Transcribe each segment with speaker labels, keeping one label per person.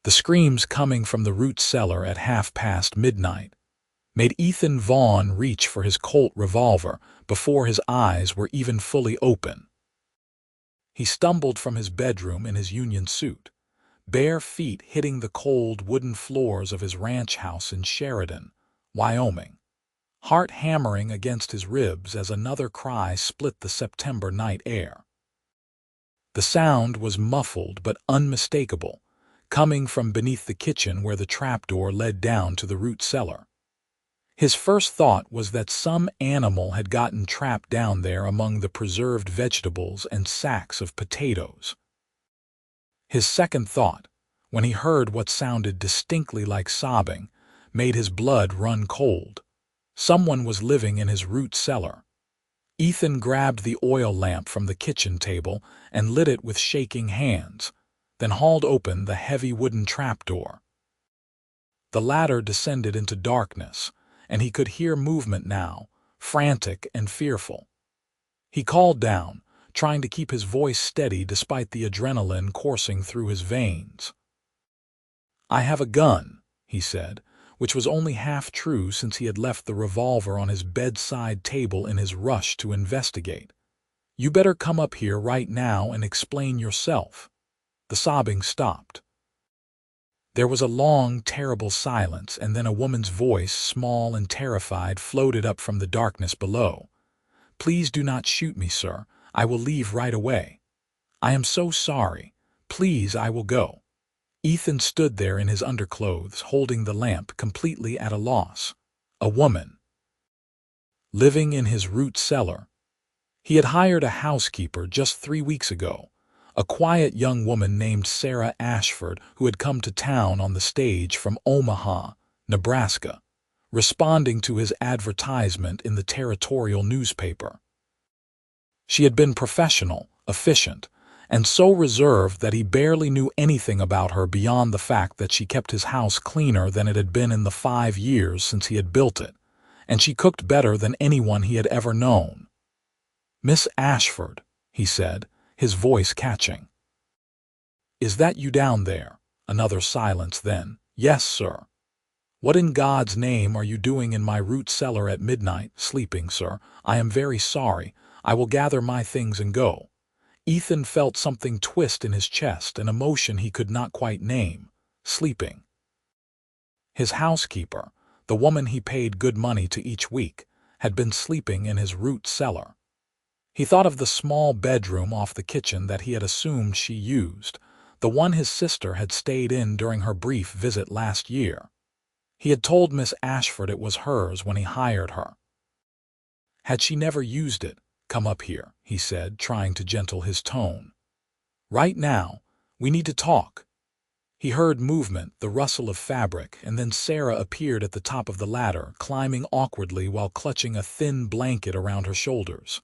Speaker 1: The screams coming from the root cellar at midnight made Ethan Vaughn reach for his Colt revolver before his eyes were even fully open. He stumbled from his bedroom in his union suit, bare feet hitting the cold wooden floors of his ranch house in Sheridan, Wyoming, heart hammering against his ribs as another cry split the September night air. The sound was muffled but unmistakable, coming from beneath the kitchen where the trapdoor led down to the root cellar. His first thought was that some animal had gotten trapped down there among the preserved vegetables and sacks of potatoes. His second thought, when he heard what sounded distinctly like sobbing, made his blood run cold. Someone was living in his root cellar. Ethan grabbed the oil lamp from the kitchen table and lit it with shaking hands, then hauled open the heavy wooden trapdoor. The ladder descended into darkness, and he could hear movement now, frantic and fearful. He called down, trying to keep his voice steady despite the adrenaline coursing through his veins. "I have a gun," he said, which was only half true since he had left the revolver on his bedside table in his rush to investigate. "You better come up here right now and explain yourself." The sobbing stopped. There was a long, terrible silence, and then a woman's voice, small and terrified, floated up from the darkness below. "Please do not shoot me, sir. I will leave right away. I am so sorry. Please, I will go." Ethan stood there in his underclothes, holding the lamp, completely at a loss. A woman. Living in his root cellar. He had hired a housekeeper just 3 weeks ago, a quiet young woman named Sarah Ashford who had come to town on the stage from Omaha, Nebraska, responding to his advertisement in the territorial newspaper. She had been professional, efficient, and so reserved that he barely knew anything about her beyond the fact that she kept his house cleaner than it had been in the 5 years since he had built it, and she cooked better than anyone he had ever known. "Miss Ashford," he said, his voice catching. "Is that you down there?" Another silence then. "Yes, sir." "What in God's name are you doing in my root cellar at midnight?" "Sleeping, sir. I am very sorry. I will gather my things and go." Ethan felt something twist in his chest, an emotion he could not quite name. Sleeping. His housekeeper, the woman he paid good money to each week, had been sleeping in his root cellar. He thought of the small bedroom off the kitchen that he had assumed she used, the one his sister had stayed in during her brief visit last year. He had told Miss Ashford it was hers when he hired her. Had she never used it? "Come up here," he said, trying to gentle his tone. "Right now, we need to talk." He heard movement, the rustle of fabric, and then Sarah appeared at the top of the ladder, climbing awkwardly while clutching a thin blanket around her shoulders.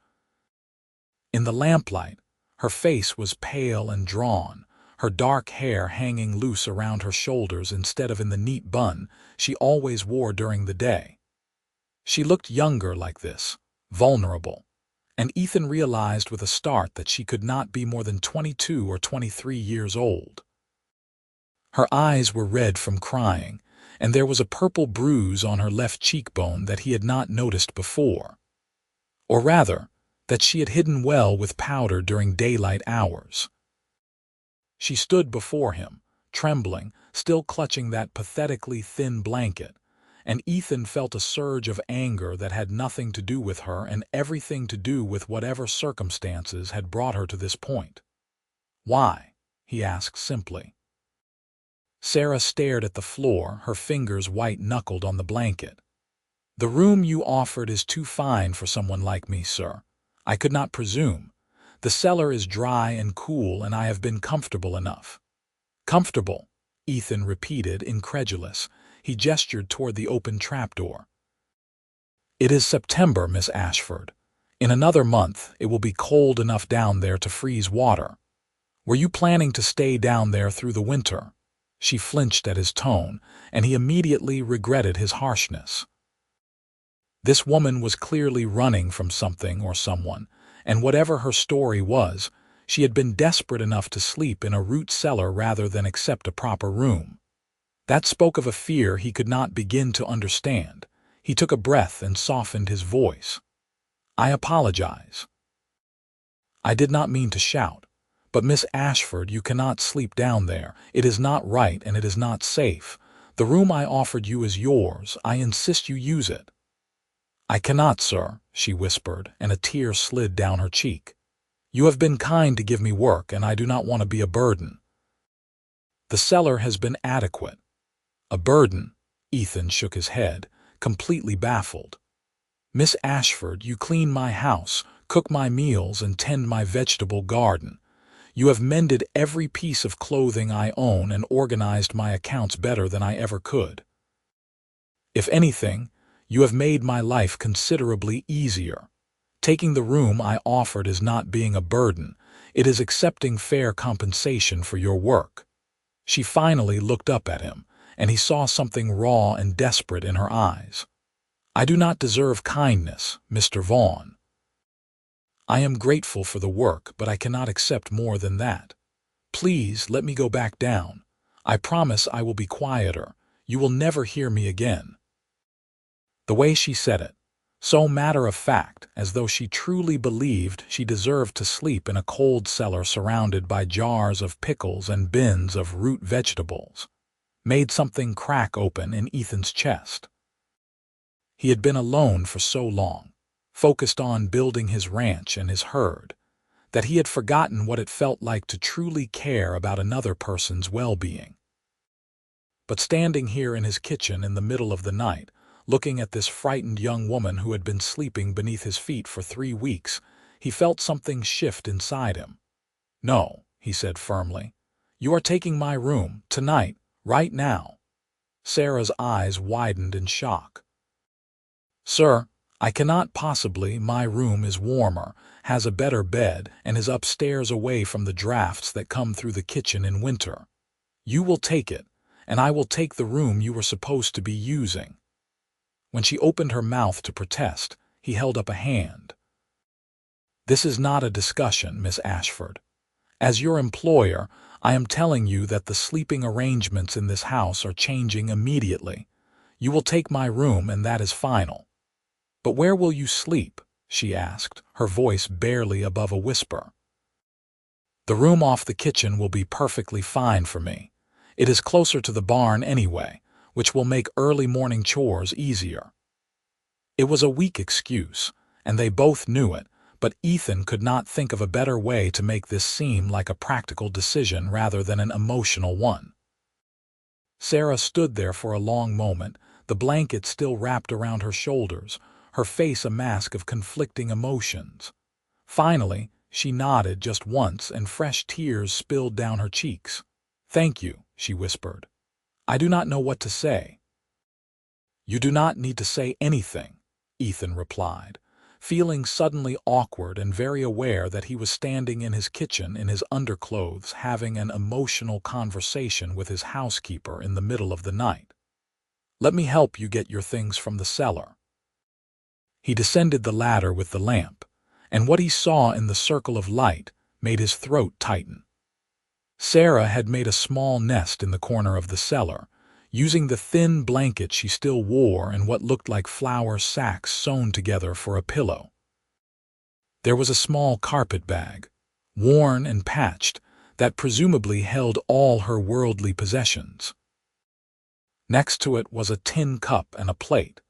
Speaker 1: In the lamplight, her face was pale and drawn, her dark hair hanging loose around her shoulders instead of in the neat bun she always wore during the day. She looked younger like this, vulnerable, and Ethan realized with a start that she could not be more than 22 or 23 years old. Her eyes were red from crying, and there was a purple bruise on her left cheekbone that he had not noticed before. Or rather, that she had hidden well with powder during daylight hours. She stood before him, trembling, still clutching that pathetically thin blanket, and Ethan felt a surge of anger that had nothing to do with her and everything to do with whatever circumstances had brought her to this point. "Why?" he asked simply. Sarah stared at the floor, her fingers white-knuckled on the blanket. "The room you offered is too fine for someone like me, sir. I could not presume. The cellar is dry and cool, and I have been comfortable enough." "Comfortable?" Ethan repeated, incredulous. He gestured toward the open trapdoor. "It is September, Miss Ashford. In another month, it will be cold enough down there to freeze water. Were you planning to stay down there through the winter?" She flinched at his tone, and he immediately regretted his harshness. This woman was clearly running from something or someone, and whatever her story was, She had been desperate enough to sleep in a root cellar rather than accept a proper room. That spoke of a fear he could not begin to understand. He took a breath and softened his voice. "I apologize. I did not mean to shout. But Miss Ashford, you cannot sleep down there. It is not right and it is not safe. The room I offered you is yours. I insist you use it." "I cannot, sir," she whispered, and a tear slid down her cheek. "You have been kind to give me work, and I do not want to be a burden." "The cellar has been adequate." "A burden?" Ethan shook his head, completely baffled. "Miss Ashford, you clean my house, cook my meals, and tend my vegetable garden. You have mended every piece of clothing I own and organized my accounts better than I ever could. If anything, you have made my life considerably easier. Taking the room I offered is not being a burden. It is accepting fair compensation for your work." She finally looked up at him, and he saw something raw and desperate in her eyes. "I do not deserve kindness, Mr. Vaughn. I am grateful for the work, but I cannot accept more than that. Please let me go back down. I promise I will be quieter. You will never hear me again." The way she said it, so matter-of-fact, as though she truly believed she deserved to sleep in a cold cellar surrounded by jars of pickles and bins of root vegetables, made something crack open in Ethan's chest. He had been alone for so long, focused on building his ranch and his herd, that he had forgotten what it felt like to truly care about another person's well-being. But standing here in his kitchen in the middle of the night, looking at this frightened young woman who had been sleeping beneath his feet for 3 weeks, he felt something shift inside him. "No," he said firmly. "You are taking my room, tonight, right now." Sarah's eyes widened in shock. "Sir, I cannot possibly. My room is warmer, has a better bed, and is upstairs away from the drafts that come through the kitchen in winter. You will take it, and I will take the room you were supposed to be using." When she opened her mouth to protest, he held up a hand. "This is not a discussion, Miss Ashford. As your employer, I am telling you that the sleeping arrangements in this house are changing immediately. You will take my room, and that is final." "But where will you sleep?" she asked, her voice barely above a whisper. "The room off the kitchen will be perfectly fine for me. It is closer to the barn anyway, which will make early morning chores easier." It was a weak excuse, and they both knew it, but Ethan could not think of a better way to make this seem like a practical decision rather than an emotional one. Sarah stood there for a long moment, the blanket still wrapped around her shoulders, her face a mask of conflicting emotions. Finally, she nodded just once and fresh tears spilled down her cheeks. "Thank you," she whispered. "I do not know what to say." "You do not need to say anything," Ethan replied, feeling suddenly awkward and very aware that he was standing in his kitchen in his underclothes having an emotional conversation with his housekeeper in the middle of the night. "Let me help you get your things from the cellar." He descended the ladder with the lamp, and what he saw in the circle of light made his throat tighten. Sarah had made a small nest in the corner of the cellar, using the thin blanket she still wore and what looked like flour sacks sewn together for a pillow. There was a small carpet bag, worn and patched, that presumably held all her worldly possessions. Next to it was a tin cup and a plate,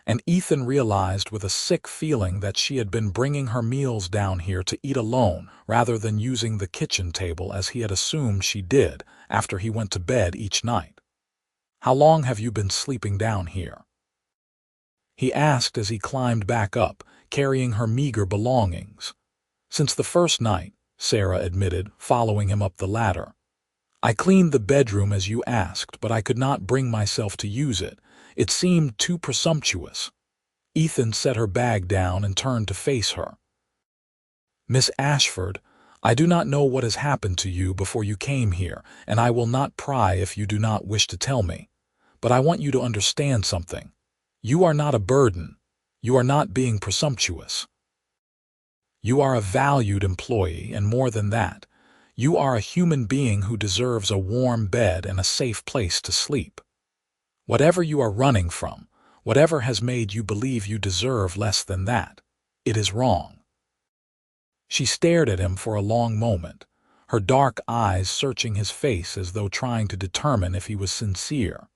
Speaker 1: and Ethan realized with a sick feeling that she had been bringing her meals down here to eat alone rather than using the kitchen table as he had assumed she did after he went to bed each night. "How long have you been sleeping down here?" he asked as he climbed back up, carrying her meager belongings. "Since the first night," Sarah admitted, following him up the ladder. "I cleaned the bedroom as you asked, but I could not bring myself to use it. It seemed too presumptuous." Ethan set her bag down and turned to face her. "Miss Ashford, I do not know what has happened to you before you came here, and I will not pry if you do not wish to tell me. But I want you to understand something. You are not a burden. You are not being presumptuous." You are a valued employee, and more than that, you are a human being who deserves a warm bed and a safe place to sleep. Whatever you are running from, whatever has made you believe you deserve less than that, it is wrong. She stared at him for a long moment, her dark eyes searching his face as though trying to determine if he was sincere.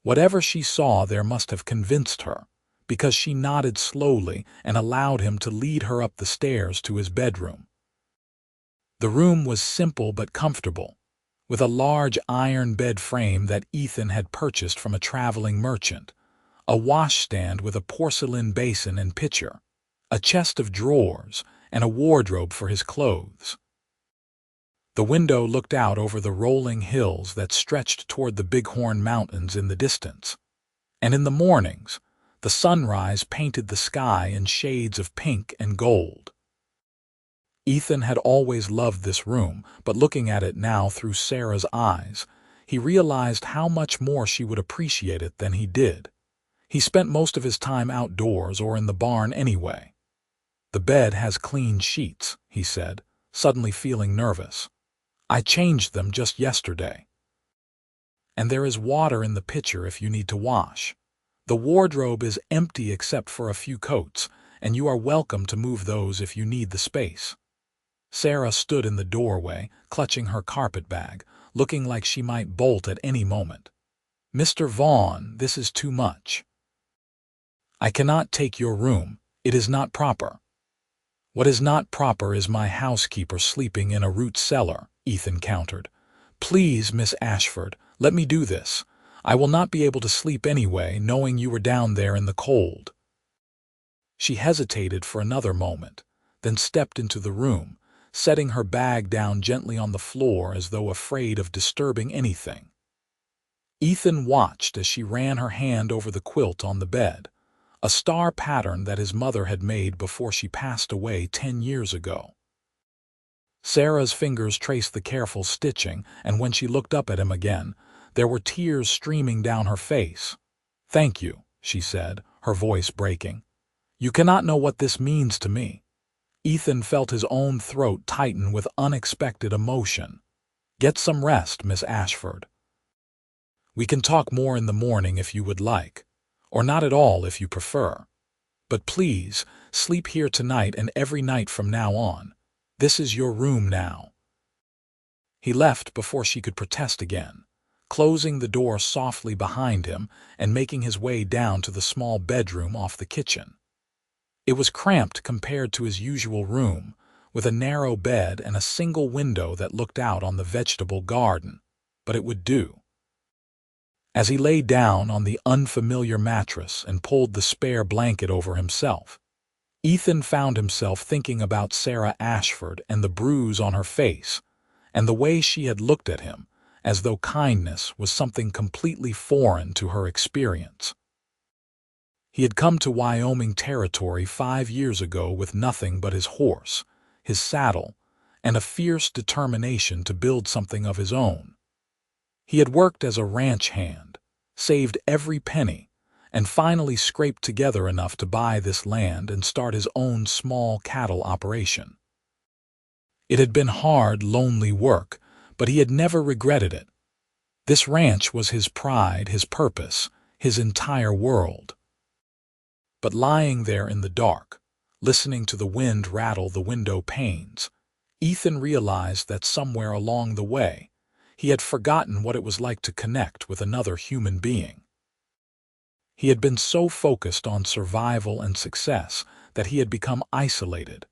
Speaker 1: Whatever she saw there must have convinced her, because she nodded slowly and allowed him to lead her up the stairs to his bedroom. The room was simple but comfortable, with a large iron bed frame that Ethan had purchased from a traveling merchant, a washstand with a porcelain basin and pitcher, a chest of drawers, and a wardrobe for his clothes. The window looked out over the rolling hills that stretched toward the Bighorn Mountains in the distance, and in the mornings, the sunrise painted the sky in shades of pink and gold. Ethan had always loved this room, but looking at it now through Sarah's eyes, he realized how much more she would appreciate it than he did. He spent most of his time outdoors or in the barn anyway. "The bed has clean sheets," he said, suddenly feeling nervous. "I changed them just yesterday. And there is water in the pitcher if you need to wash. The wardrobe is empty except for a few coats, and you are welcome to move those if you need the space." Sarah stood in the doorway, clutching her carpet bag, looking like she might bolt at any moment. "Mr. Vaughn, this is too much. I cannot take your room. It is not proper." "What is not proper is my housekeeper sleeping in a root cellar," Ethan countered. "Please, Miss Ashford, let me do this. I will not be able to sleep anyway, knowing you were down there in the cold." She hesitated for another moment, then stepped into the room, setting her bag down gently on the floor as though afraid of disturbing anything. Ethan watched as she ran her hand over the quilt on the bed, a star pattern that his mother had made before she passed away 10 years ago. Sarah's fingers traced the careful stitching, and when she looked up at him again, there were tears streaming down her face. "Thank you," she said, her voice breaking. "You cannot know what this means to me." Ethan felt his own throat tighten with unexpected emotion. "Get some rest, Miss Ashford. We can talk more in the morning if you would like, or not at all if you prefer. But please, sleep here tonight and every night from now on. This is your room now." He left before she could protest again, closing the door softly behind him and making his way down to the small bedroom off the kitchen. It was cramped compared to his usual room, with a narrow bed and a single window that looked out on the vegetable garden, but it would do. As he lay down on the unfamiliar mattress and pulled the spare blanket over himself, Ethan found himself thinking about Sarah Ashford and the bruise on her face, and the way she had looked at him, as though kindness was something completely foreign to her experience. He had come to Wyoming territory 5 years ago with nothing but his horse, his saddle, and a fierce determination to build something of his own. He had worked as a ranch hand, saved every penny, and finally scraped together enough to buy this land and start his own small cattle operation. It had been hard, lonely work, but he had never regretted it. This ranch was his pride, his purpose, his entire world. But lying there in the dark, listening to the wind rattle the window panes, Ethan realized that somewhere along the way, he had forgotten what it was like to connect with another human being. He had been so focused on survival and success that he had become isolated,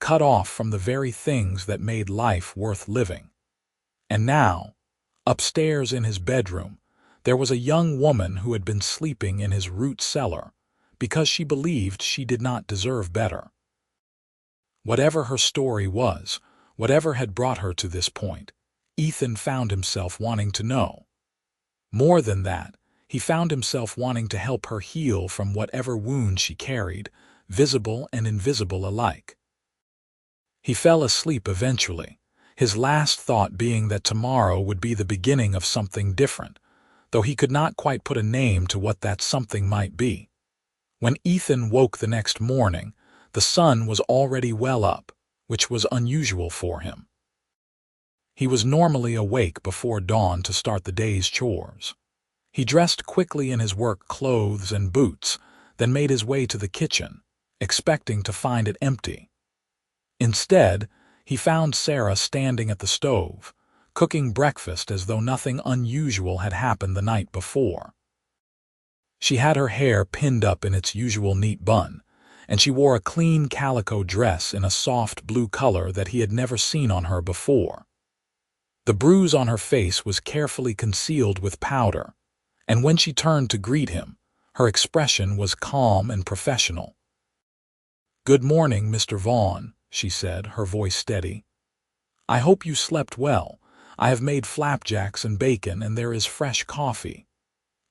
Speaker 1: cut off from the very things that made life worth living. And now, upstairs in his bedroom, there was a young woman who had been sleeping in his root cellar because she believed she did not deserve better. Whatever her story was, whatever had brought her to this point, Ethan found himself wanting to know. More than that, he found himself wanting to help her heal from whatever wound she carried, visible and invisible alike. He fell asleep eventually, his last thought being that tomorrow would be the beginning of something different, though he could not quite put a name to what that something might be. When Ethan woke the next morning, The sun was already well up, which was unusual for him. He was normally awake before dawn to start the day's chores. He dressed quickly in his work clothes and boots, then made his way to the kitchen, expecting to find it empty. Instead, he found Sarah standing at the stove, cooking breakfast as though nothing unusual had happened the night before. She had her hair pinned up in its usual neat bun, and she wore a clean calico dress in a soft blue color that he had never seen on her before. The bruise on her face was carefully concealed with powder, and when she turned to greet him, her expression was calm and professional. "Good morning, Mr. Vaughn," she said, her voice steady. "I hope you slept well. I have made flapjacks and bacon, and there is fresh coffee."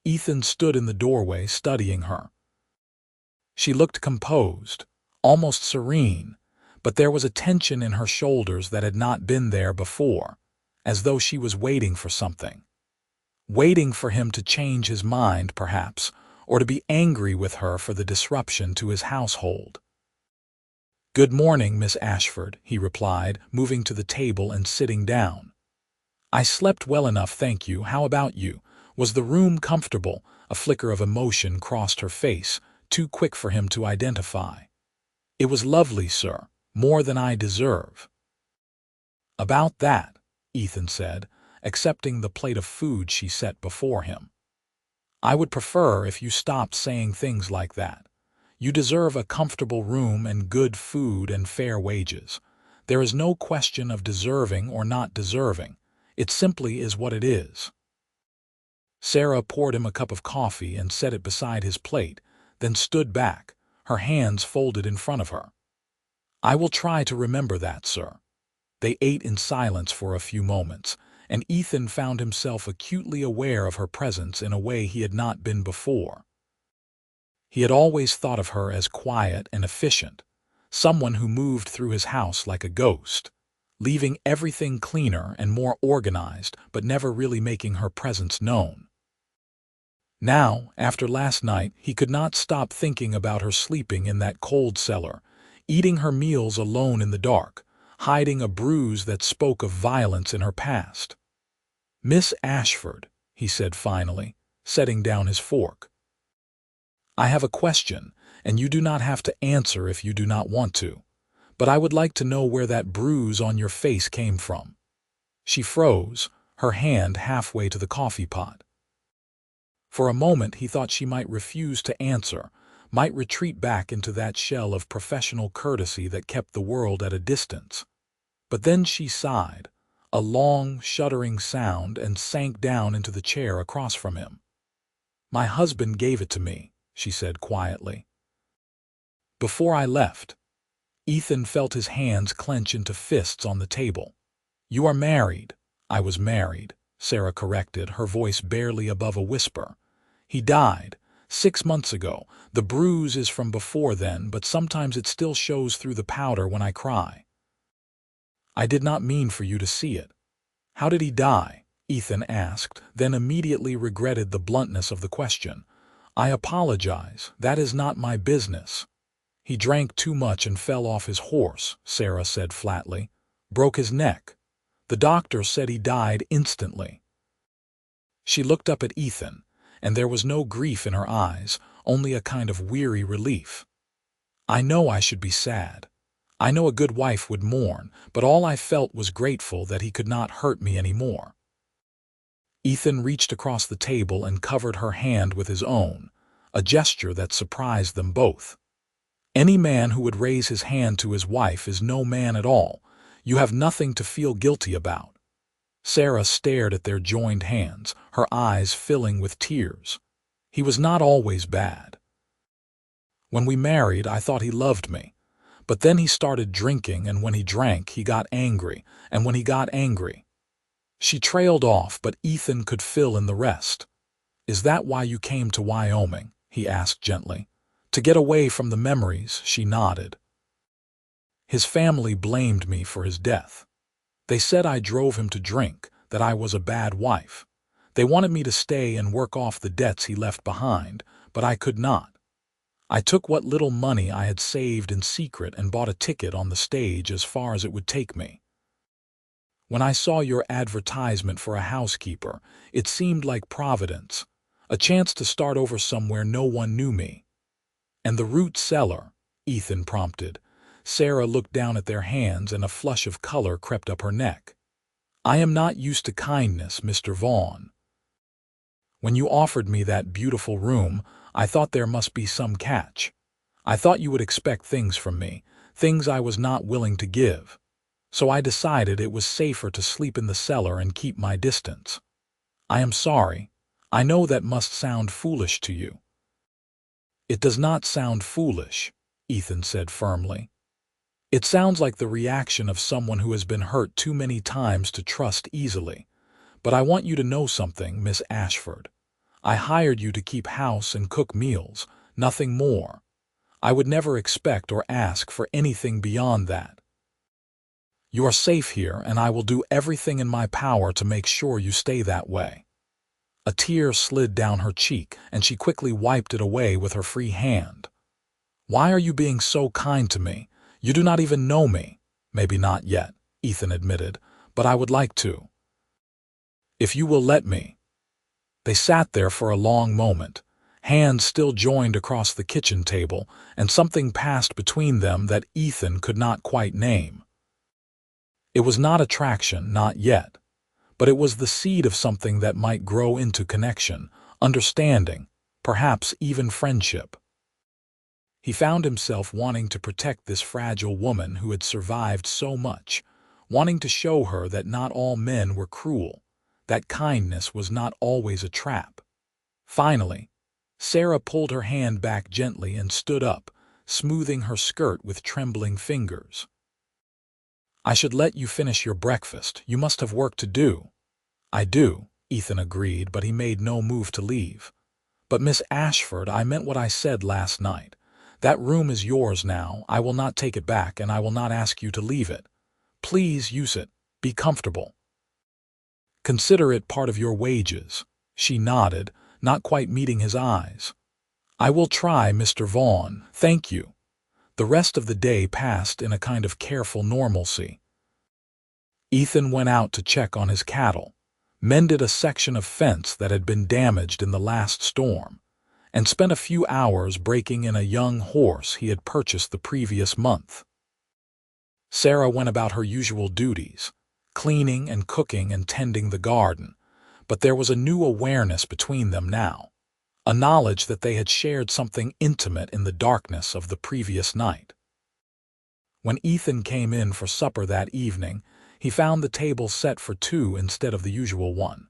Speaker 1: Ethan stood in the doorway studying her. She looked composed, almost serene, but there was a tension in her shoulders that had not been there before, as though she was waiting for something. Waiting for him to change his mind, perhaps, or to be angry with her for the disruption to his household. "Good morning, Miss Ashford," he replied, moving to the table and sitting down. "I slept well enough, thank you. How about you? Was the room comfortable?" A flicker of emotion crossed her face, too quick for him to identify. "It was lovely, sir. More than I deserve." "About that," Ethan said, accepting the plate of food she set before him. "I would prefer if you stopped saying things like that. You deserve a comfortable room and good food and fair wages. There is no question of deserving or not deserving. It simply is what it is." Sarah poured him a cup of coffee and set it beside his plate, then stood back, her hands folded in front of her. "I will try to remember that, sir." They ate in silence for a few moments, and Ethan found himself acutely aware of her presence in a way he had not been before. He had always thought of her as quiet and efficient, someone who moved through his house like a ghost, leaving everything cleaner and more organized, but never really making her presence known. Now, after last night, he could not stop thinking about her sleeping in that cold cellar, eating her meals alone in the dark, hiding a bruise that spoke of violence in her past. "Miss Ashford," he said finally, setting down his fork. "I have a question, and you do not have to answer if you do not want to, but I would like to know where that bruise on your face came from." She froze, her hand halfway to the coffee pot. For a moment he thought she might refuse to answer, might retreat back into that shell of professional courtesy that kept the world at a distance. But then she sighed, a long, shuddering sound, and sank down into the chair across from him. "My husband gave it to me," she said quietly. "Before I left." Ethan felt his hands clench into fists on the table. "You are married." "I was married," Sarah corrected, her voice barely above a whisper. "He died 6 months ago. The bruise is from before then, but sometimes it still shows through the powder when I cry." "I did not mean for you to see it." "How did he die?" Ethan asked, then immediately regretted the bluntness of the question. "I apologize. That is not my business." "He drank too much and fell off his horse," Sarah said flatly. "Broke his neck. The doctor said he died instantly." She looked up at Ethan, and there was no grief in her eyes, only a kind of weary relief. "I know I should be sad. I know a good wife would mourn, but all I felt was grateful that he could not hurt me anymore." Ethan reached across the table and covered her hand with his own, a gesture that surprised them both. Any man who would raise his hand to his wife is no man at all. You have nothing to feel guilty about. Sarah stared at their joined hands, her eyes filling with tears. "He was not always bad. When we married, I thought he loved me. But then he started drinking, and when he drank, he got angry, and when he got angry—" She trailed off, but Ethan could fill in the rest. "Is that why you came to Wyoming?" he asked gently. "To get away from the memories," she nodded. "His family blamed me for his death. They said I drove him to drink, that I was a bad wife. They wanted me to stay and work off the debts he left behind, but I could not. I took what little money I had saved in secret and bought a ticket on the stage as far as it would take me. When I saw your advertisement for a housekeeper, it seemed like providence, a chance to start over somewhere no one knew me. And the root cellar, Ethan prompted. Sarah looked down at their hands and a flush of color crept up her neck. I am not used to kindness, Mr. Vaughn. When you offered me that beautiful room, I thought there must be some catch. I thought you would expect things from me, things I was not willing to give. So I decided it was safer to sleep in the cellar and keep my distance. I am sorry. I know that must sound foolish to you. It does not sound foolish, Ethan said firmly. It sounds like the reaction of someone who has been hurt too many times to trust easily. But I want you to know something, Miss Ashford. I hired you to keep house and cook meals, nothing more. I would never expect or ask for anything beyond that. You are safe here, and I will do everything in my power to make sure you stay that way. A tear slid down her cheek, and she quickly wiped it away with her free hand. Why are you being so kind to me? You do not even know me. Maybe not yet, Ethan admitted, but I would like to. If you will let me. They sat there for a long moment, hands still joined across the kitchen table, and something passed between them that Ethan could not quite name. It was not attraction, not yet, but it was the seed of something that might grow into connection, understanding, perhaps even friendship. He found himself wanting to protect this fragile woman who had survived so much, wanting to show her that not all men were cruel, that kindness was not always a trap. Finally, Sarah pulled her hand back gently and stood up, smoothing her skirt with trembling fingers. I should let you finish your breakfast. You must have work to do. I do, Ethan agreed, but he made no move to leave. But Miss Ashford, I meant what I said last night. That room is yours now. I will not take it back, and I will not ask you to leave it. Please use it. Be comfortable. Consider it part of your wages. She nodded, not quite meeting his eyes. I will try, Mr. Vaughn. Thank you. The rest of the day passed in a kind of careful normalcy. Ethan went out to check on his cattle, mended a section of fence that had been damaged in the last storm, and spent a few hours breaking in a young horse he had purchased the previous month. Sarah went about her usual duties, cleaning and cooking and tending the garden, but there was a new awareness between them now, a knowledge that they had shared something intimate in the darkness of the previous night. When Ethan came in for supper that evening, he found the table set for two instead of the usual one.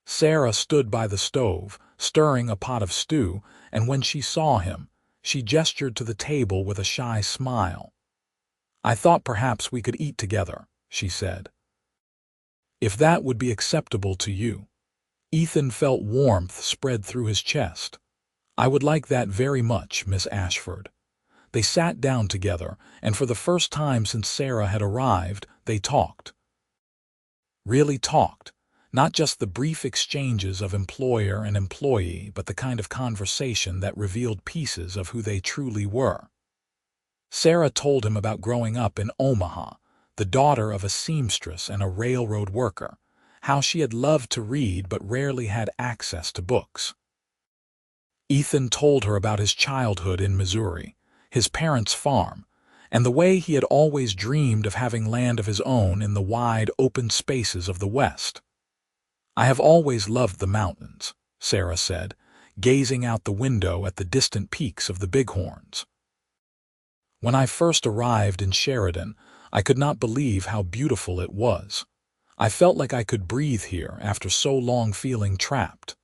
Speaker 1: Sarah stood by the stove, stirring a pot of stew, and when she saw him, she gestured to the table with a shy smile. I thought perhaps we could eat together, she said. If that would be acceptable to you. Ethan felt warmth spread through his chest. I would like that very much, Miss Ashford. They sat down together, and for the first time since Sarah had arrived, they talked. Really talked. Not just the brief exchanges of employer and employee, but the kind of conversation that revealed pieces of who they truly were. Sarah told him about growing up in Omaha, the daughter of a seamstress and a railroad worker, how she had loved to read but rarely had access to books. Ethan told her about his childhood in Missouri, his parents' farm, and the way he had always dreamed of having land of his own in the wide, open spaces of the West. I have always loved the mountains, Sarah said, gazing out the window at the distant peaks of the Bighorns. When I first arrived in Sheridan, I could not believe how beautiful it was. I felt like I could breathe here after so long feeling trapped.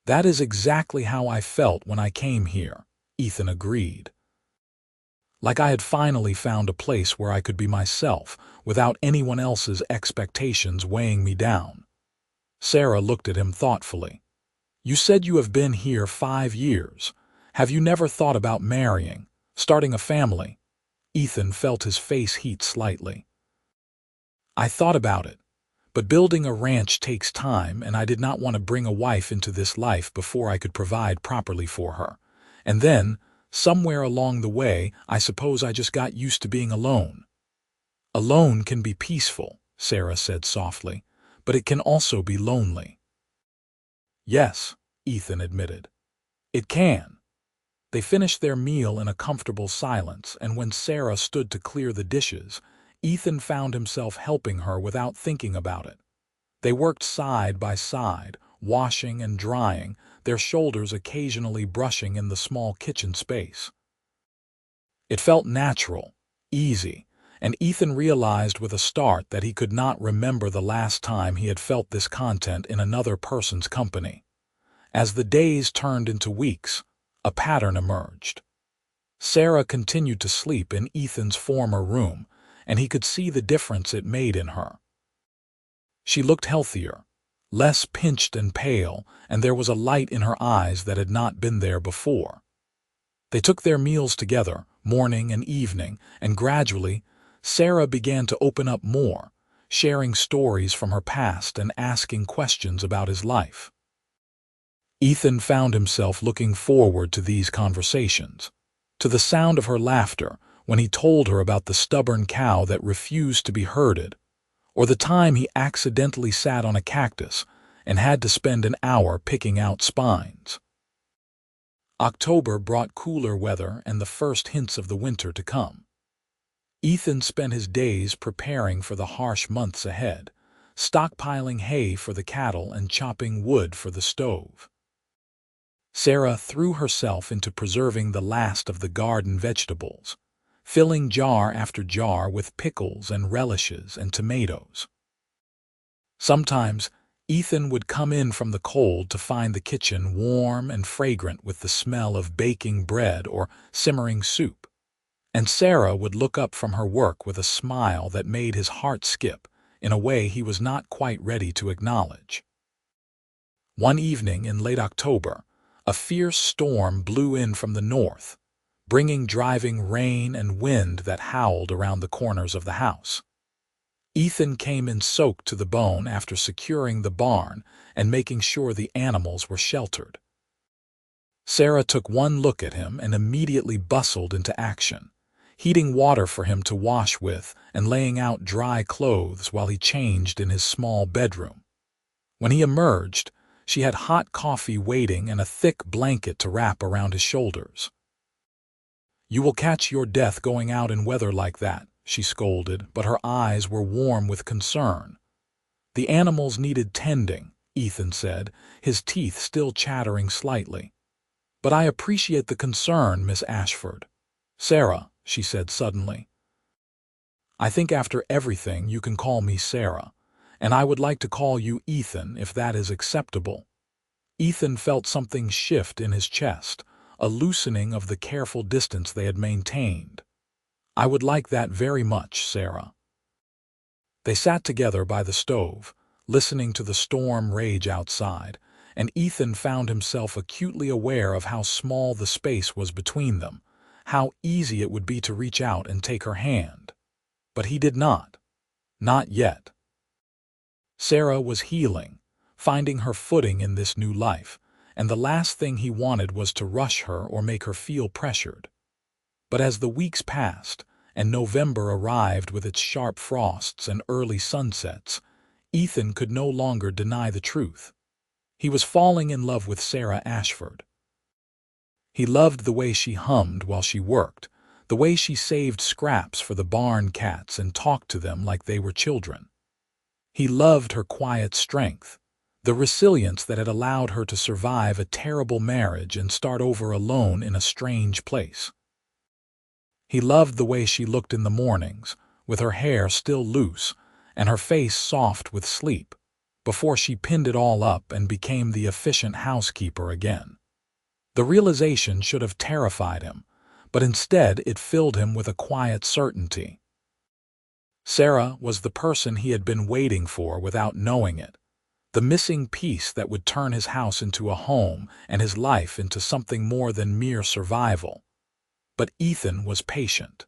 Speaker 1: That is exactly how I felt when I came here, Ethan agreed. Like I had finally found a place where I could be myself without anyone else's expectations weighing me down. Sarah looked at him thoughtfully. You said you have been here 5 years. Have you never thought about marrying, starting a family? Ethan felt his face heat slightly. I thought about it, but building a ranch takes time, and I did not want to bring a wife into this life before I could provide properly for her. And then, Somewhere along the way, I suppose I just got used to being alone. Alone can be peaceful, Sarah said softly, but it can also be lonely. Yes, Ethan admitted. It can. They finished their meal in a comfortable silence, and when Sarah stood to clear the dishes, Ethan found himself helping her without thinking about it. They worked side by side, washing and drying, their shoulders occasionally brushing in the small kitchen space. It felt natural, easy, and Ethan realized with a start that he could not remember the last time he had felt this content in another person's company. As the days turned into weeks, a pattern emerged. Sarah continued to sleep in Ethan's former room, and he could see the difference it made in her. She looked healthier, less pinched and pale, and there was a light in her eyes that had not been there before. They took their meals together, morning and evening, and gradually, Sarah began to open up more, sharing stories from her past and asking questions about his life. Ethan found himself looking forward to these conversations, to the sound of her laughter when he told her about the stubborn cow that refused to be herded, or the time he accidentally sat on a cactus and had to spend an hour picking out spines. October brought cooler weather and the first hints of the winter to come. Ethan spent his days preparing for the harsh months ahead, stockpiling hay for the cattle and chopping wood for the stove. Sarah threw herself into preserving the last of the garden vegetables, filling jar after jar with pickles and relishes and tomatoes. Sometimes, Ethan would come in from the cold to find the kitchen warm and fragrant with the smell of baking bread or simmering soup, and Sarah would look up from her work with a smile that made his heart skip in a way he was not quite ready to acknowledge. One evening in late October, a fierce storm blew in from the north, bringing driving rain and wind that howled around the corners of the house. Ethan came in soaked to the bone after securing the barn and making sure the animals were sheltered. Sarah took one look at him and immediately bustled into action, heating water for him to wash with and laying out dry clothes while he changed in his small bedroom. When he emerged, she had hot coffee waiting and a thick blanket to wrap around his shoulders. "You will catch your death going out in weather like that," she scolded, but her eyes were warm with concern. "The animals needed tending," Ethan said, his teeth still chattering slightly. "But I appreciate the concern, Miss Ashford." "Sarah," she said suddenly. "I think after everything you can call me Sarah, and I would like to call you Ethan if that is acceptable." Ethan felt something shift in his chest, a loosening of the careful distance they had maintained. "I would like that very much, Sarah." They sat together by the stove, listening to the storm rage outside, and Ethan found himself acutely aware of how small the space was between them, how easy it would be to reach out and take her hand. But he did not. Not yet. Sarah was healing, finding her footing in this new life, and the last thing he wanted was to rush her or make her feel pressured. But as the weeks passed, and November arrived with its sharp frosts and early sunsets, Ethan could no longer deny the truth. He was falling in love with Sarah Ashford. He loved the way she hummed while she worked, the way she saved scraps for the barn cats and talked to them like they were children. He loved her quiet strength, the resilience that had allowed her to survive a terrible marriage and start over alone in a strange place. He loved the way she looked in the mornings, with her hair still loose and her face soft with sleep, before she pinned it all up and became the efficient housekeeper again. The realization should have terrified him, but instead it filled him with a quiet certainty. Sarah was the person he had been waiting for without knowing it, the missing piece that would turn his house into a home and his life into something more than mere survival. But Ethan was patient.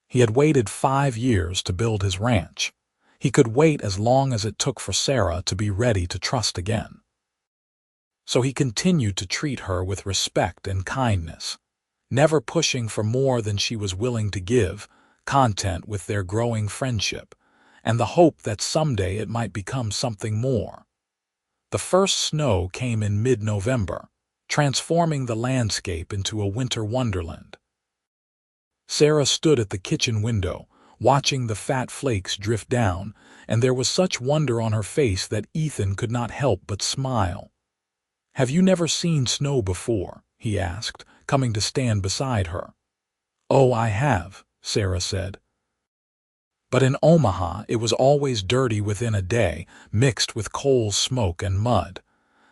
Speaker 1: He had waited 5 years to build his ranch. He could wait as long as it took for Sarah to be ready to trust again. So he continued to treat her with respect and kindness. never pushing for more than she was willing to give, content with their growing friendship, and the hope that someday it might become something more. The first snow came in mid-November, transforming the landscape into a winter wonderland. Sarah stood at the kitchen window, watching the fat flakes drift down, and there was such wonder on her face that Ethan could not help but smile. "Have you never seen snow before?" he asked, coming to stand beside her. "Oh, I have," Sarah said. "But in Omaha it was always dirty within a day, mixed with coal smoke and mud.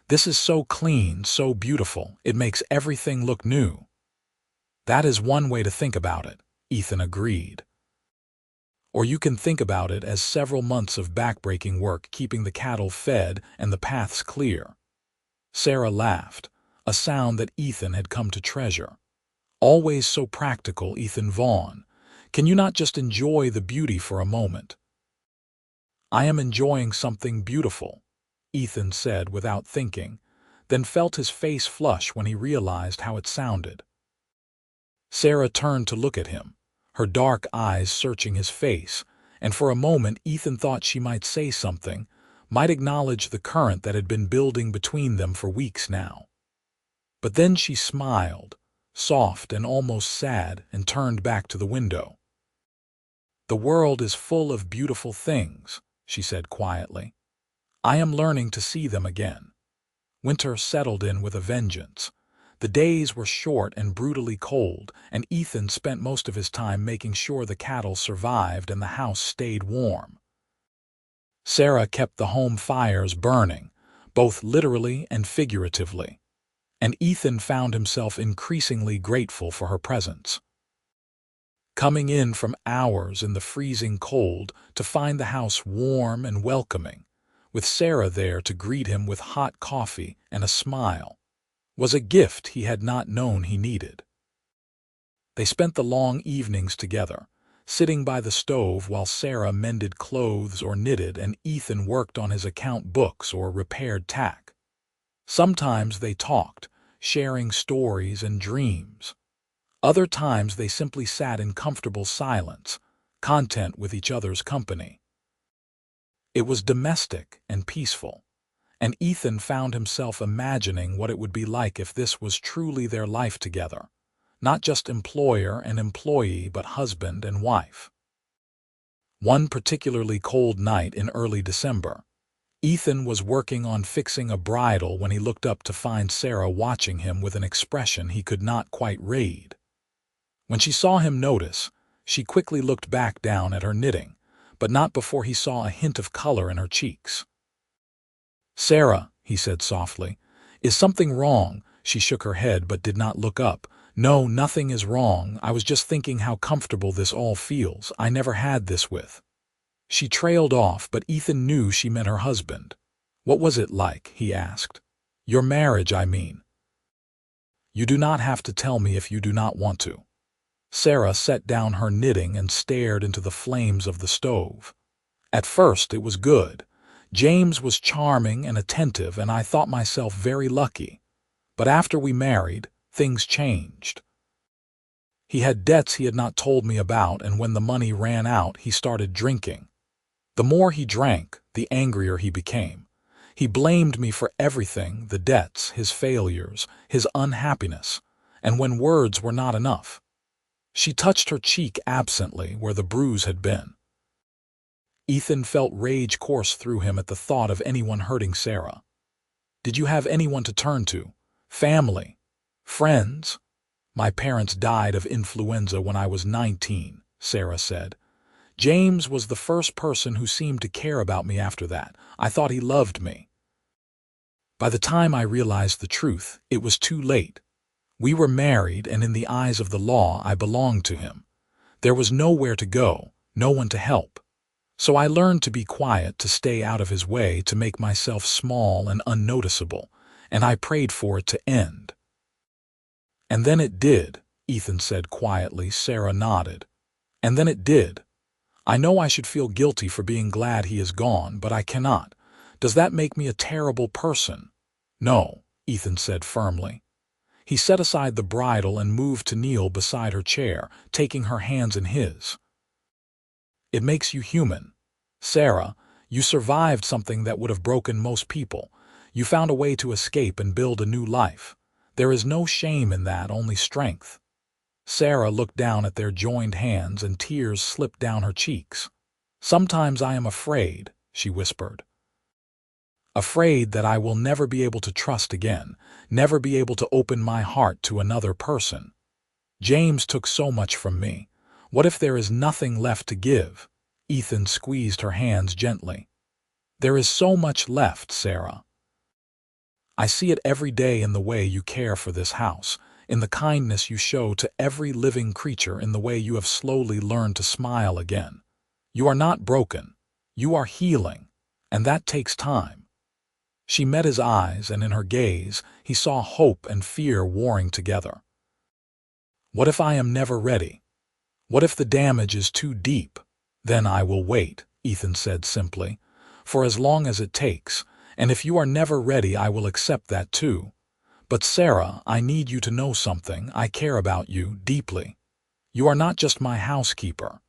Speaker 1: This is so clean, so beautiful, it makes everything look new." "That is one way to think about it," Ethan agreed. "Or you can think about it as several months of backbreaking work keeping the cattle fed and the paths clear." Sarah laughed, a sound that Ethan had come to treasure. "Always so practical, Ethan Vaughn. Can you not just enjoy the beauty for a moment?" "I am enjoying something beautiful," Ethan said without thinking, then felt his face flush when he realized how it sounded. Sarah turned to look at him, her dark eyes searching his face, and for a moment Ethan thought she might say something, might acknowledge the current that had been building between them for weeks now. But then she smiled, soft and almost sad, and turned back to the window. "The world is full of beautiful things," she said quietly. "I am learning to see them again." Winter settled in with a vengeance. The days were short and brutally cold, and Ethan spent most of his time making sure the cattle survived and the house stayed warm. Sarah kept the home fires burning, both literally and figuratively, and Ethan found himself increasingly grateful for her presence. Coming in from hours in the freezing cold to find the house warm and welcoming, with Sarah there to greet him with hot coffee and a smile, was a gift he had not known he needed. They spent the long evenings together, sitting by the stove while Sarah mended clothes or knitted and Ethan worked on his account books or repaired tack. Sometimes they talked, sharing stories and dreams. Other times they simply sat in comfortable silence, content with each other's company. It was domestic and peaceful, and Ethan found himself imagining what it would be like if this was truly their life together, not just employer and employee but husband and wife. One particularly cold night in early December, Ethan was working on fixing a bridle when he looked up to find Sarah watching him with an expression he could not quite read. When she saw him notice, she quickly looked back down at her knitting, but not before he saw a hint of color in her cheeks. "Sarah," he said softly, "is something wrong?" She shook her head but did not look up. "No, nothing is wrong. I was just thinking how comfortable this all feels. I never had this with." She trailed off, but Ethan knew she meant her husband. "What was it like?" he asked. "Your marriage, I mean." "You do not have to tell me if you do not want to." Sarah set down her knitting and stared into the flames of the stove. "At first it was good. James was charming and attentive, and I thought myself very lucky. But after we married, things changed. He had debts he had not told me about, and when the money ran out, he started drinking. The more he drank, the angrier he became. He blamed me for everything, the debts, his failures, his unhappiness, and when words were not enough." She touched her cheek absently where the bruise had been. Ethan felt rage course through him at the thought of anyone hurting Sarah. "Did you have anyone to turn to? Family? Friends?" "My parents died of influenza when I was 19, Sarah said. "James was the first person who seemed to care about me after that. I thought he loved me. By the time I realized the truth, it was too late. We were married, and in the eyes of the law, I belonged to him. There was nowhere to go, no one to help. So I learned to be quiet, to stay out of his way, to make myself small and unnoticeable, and I prayed for it to end." "And then it did," Ethan said quietly. Sarah nodded. "And then it did. I know I should feel guilty for being glad he is gone, but I cannot. Does that make me a terrible person?" "No," Ethan said firmly. He set aside the bridle and moved to kneel beside her chair, taking her hands in his. "It makes you human. Sarah, you survived something that would have broken most people. You found a way to escape and build a new life. There is no shame in that, only strength." Sarah looked down at their joined hands and tears slipped down her cheeks. "Sometimes I am afraid," she whispered. "Afraid that I will never be able to trust again, never be able to open my heart to another person. James took so much from me. What if there is nothing left to give?" Ethan squeezed her hands gently. "There is so much left, Sarah. I see it every day in the way you care for this house, in the kindness you show to every living creature, in the way you have slowly learned to smile again. You are not broken. You are healing, and that takes time." She met his eyes, and in her gaze he saw hope and fear warring together. "What if I am never ready? What if the damage is too deep? Then I will wait," Ethan said simply, "for as long as it takes, and if you are never ready I will accept that too. But Sarah, I need you to know something. I care about you deeply. You are not just my housekeeper.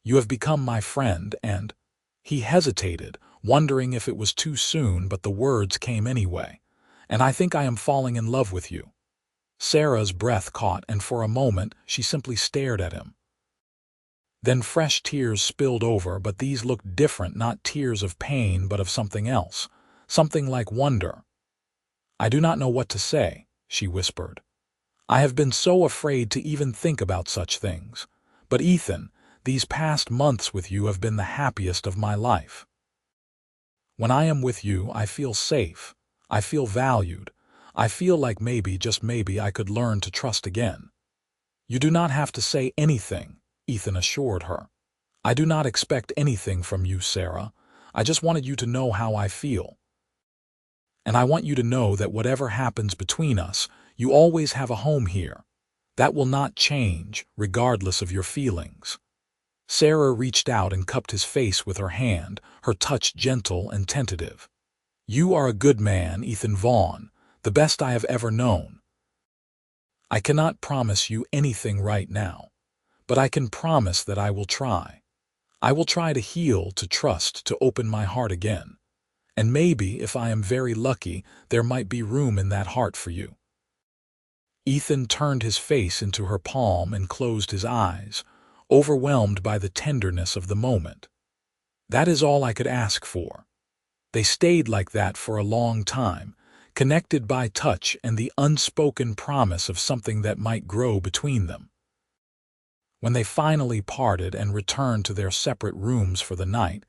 Speaker 1: You have become my friend, and—" He hesitated, wondering if it was too soon, but the words came anyway. "And I think I am falling in love with you." Sarah's breath caught, and for a moment she simply stared at him. Then fresh tears spilled over, but these looked different, not tears of pain, but of something else, something like wonder. "I do not know what to say," she whispered. "I have been so afraid to even think about such things. But Ethan, these past months with you have been the happiest of my life. When I am with you, I feel safe. I feel valued. I feel like maybe, just maybe, I could learn to trust again." "You do not have to say anything," Ethan assured her. "I do not expect anything from you, Sarah. I just wanted you to know how I feel. And I want you to know that whatever happens between us, you always have a home here. That will not change, regardless of your feelings." Sarah reached out and cupped his face with her hand, her touch gentle and tentative. "You are a good man, Ethan Vaughn, the best I have ever known. I cannot promise you anything right now, but I can promise that I will try. I will try to heal, to trust, to open my heart again. And maybe, if I am very lucky, there might be room in that heart for you." Ethan turned his face into her palm and closed his eyes, overwhelmed by the tenderness of the moment. "That is all I could ask for." They stayed like that for a long time, connected by touch and the unspoken promise of something that might grow between them. When they finally parted and returned to their separate rooms for the night,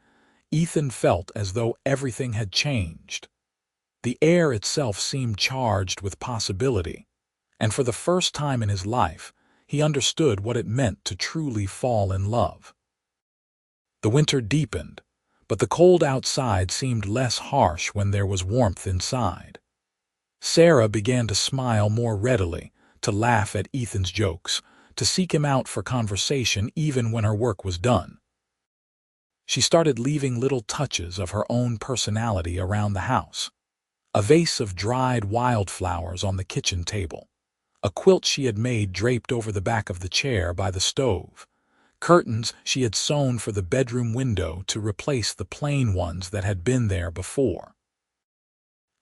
Speaker 1: Ethan felt as though everything had changed. The air itself seemed charged with possibility, and for the first time in his life, he understood what it meant to truly fall in love. The winter deepened, but the cold outside seemed less harsh when there was warmth inside. Sarah began to smile more readily, to laugh at Ethan's jokes, to seek him out for conversation even when her work was done. She started leaving little touches of her own personality around the house. A vase of dried wildflowers on the kitchen table. A quilt she had made draped over the back of the chair by the stove. Curtains she had sewn for the bedroom window to replace the plain ones that had been there before.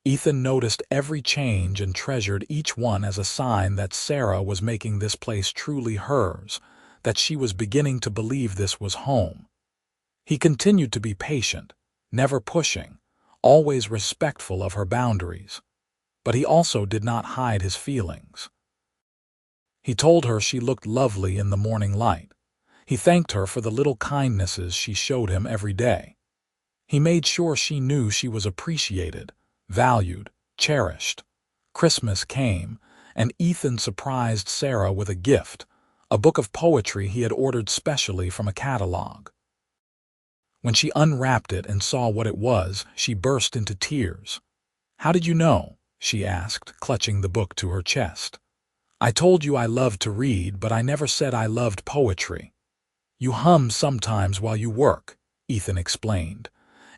Speaker 1: Ethan noticed every change and treasured each one as a sign that Sarah was making this place truly hers, that she was beginning to believe this was home. He continued to be patient, never pushing, always respectful of her boundaries. But he also did not hide his feelings. He told her she looked lovely in the morning light. He thanked her for the little kindnesses she showed him every day. He made sure she knew she was appreciated, valued, cherished. Christmas came, and Ethan surprised Sarah with a gift, a book of poetry he had ordered specially from a catalog. When she unwrapped it and saw what it was, she burst into tears. "How did you know?" she asked, clutching the book to her chest. "I told you I loved to read, but I never said I loved poetry." "You hum sometimes while you work," Ethan explained,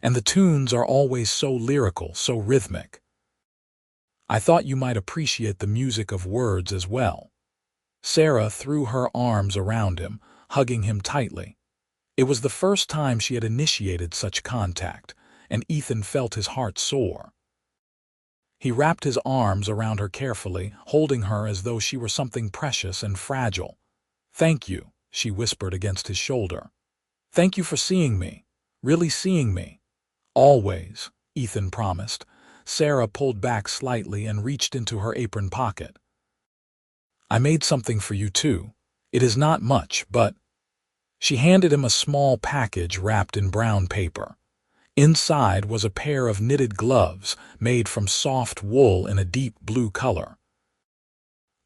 Speaker 1: "and the tunes are always so lyrical, so rhythmic." I thought you might appreciate the music of words as well." Sarah threw her arms around him, hugging him tightly. It was the first time she had initiated such contact, and Ethan felt his heart soar. He wrapped his arms around her carefully, holding her as though she were something precious and fragile. "Thank you," she whispered against his shoulder. "Thank you for seeing me, really seeing me." "Always," Ethan promised. Sarah pulled back slightly and reached into her apron pocket. "I made something for you too. It is not much, but—" She handed him a small package wrapped in brown paper. Inside was a pair of knitted gloves made from soft wool in a deep blue color.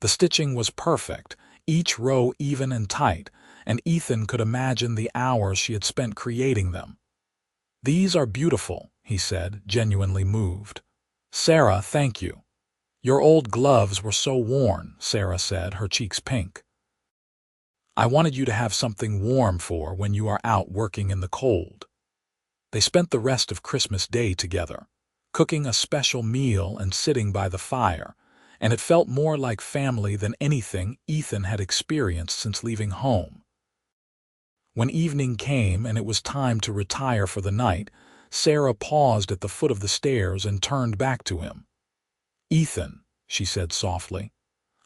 Speaker 1: The stitching was perfect, each row even and tight, and Ethan could imagine the hours she had spent creating them. "These are beautiful," he said, genuinely moved. "Sarah, thank you." "Your old gloves were so worn," Sarah said, her cheeks pink. "I wanted you to have something warm for when you are out working in the cold." They spent the rest of Christmas Day together, cooking a special meal and sitting by the fire, and it felt more like family than anything Ethan had experienced since leaving home. When evening came and it was time to retire for the night, Sarah paused at the foot of the stairs and turned back to him. "Ethan," she said softly,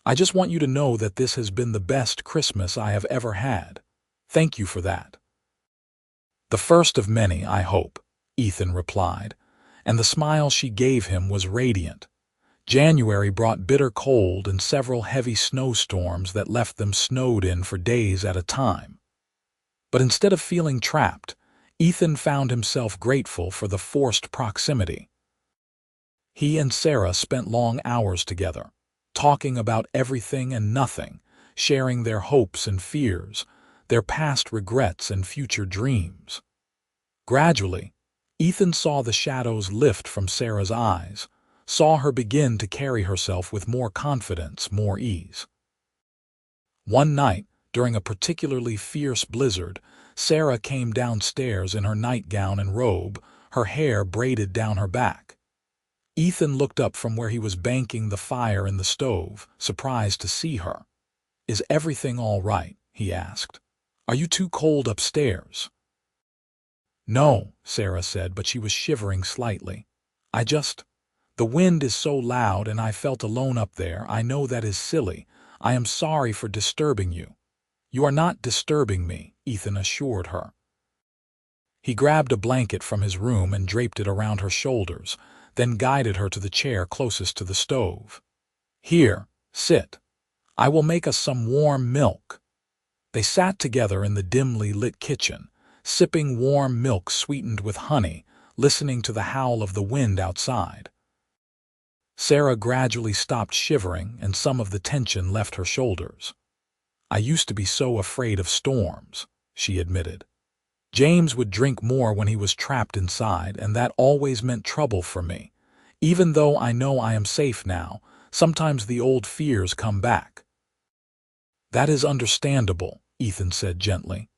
Speaker 1: "I just want you to know that this has been the best Christmas I have ever had. Thank you for that." "The first of many, I hope," Ethan replied, and the smile she gave him was radiant. January brought bitter cold and several heavy snowstorms that left them snowed in for days at a time. But instead of feeling trapped, Ethan found himself grateful for the forced proximity. He and Sarah spent long hours together, talking about everything and nothing, sharing their hopes and fears, their past regrets and future dreams. Gradually, Ethan saw the shadows lift from Sarah's eyes, saw her begin to carry herself with more confidence, more ease. One night, during a particularly fierce blizzard, Sarah came downstairs in her nightgown and robe, her hair braided down her back. Ethan looked up from where he was banking the fire in the stove, surprised to see her. "Is everything all right?" he asked. "Are you too cold upstairs?" "No," Sarah said, but she was shivering slightly. The wind is so loud and I felt alone up there. I know that is silly. I am sorry for disturbing you." "You are not disturbing me," Ethan assured her. He grabbed a blanket from his room and draped it around her shoulders, then guided her to the chair closest to the stove. "Here, sit. I will make us some warm milk." They sat together in the dimly lit kitchen, sipping warm milk sweetened with honey, listening to the howl of the wind outside. Sarah gradually stopped shivering and some of the tension left her shoulders. "I used to be so afraid of storms," she admitted. "James would drink more when he was trapped inside, and that always meant trouble for me. Even though I know I am safe now, sometimes the old fears come back." "That is understandable," Ethan said gently.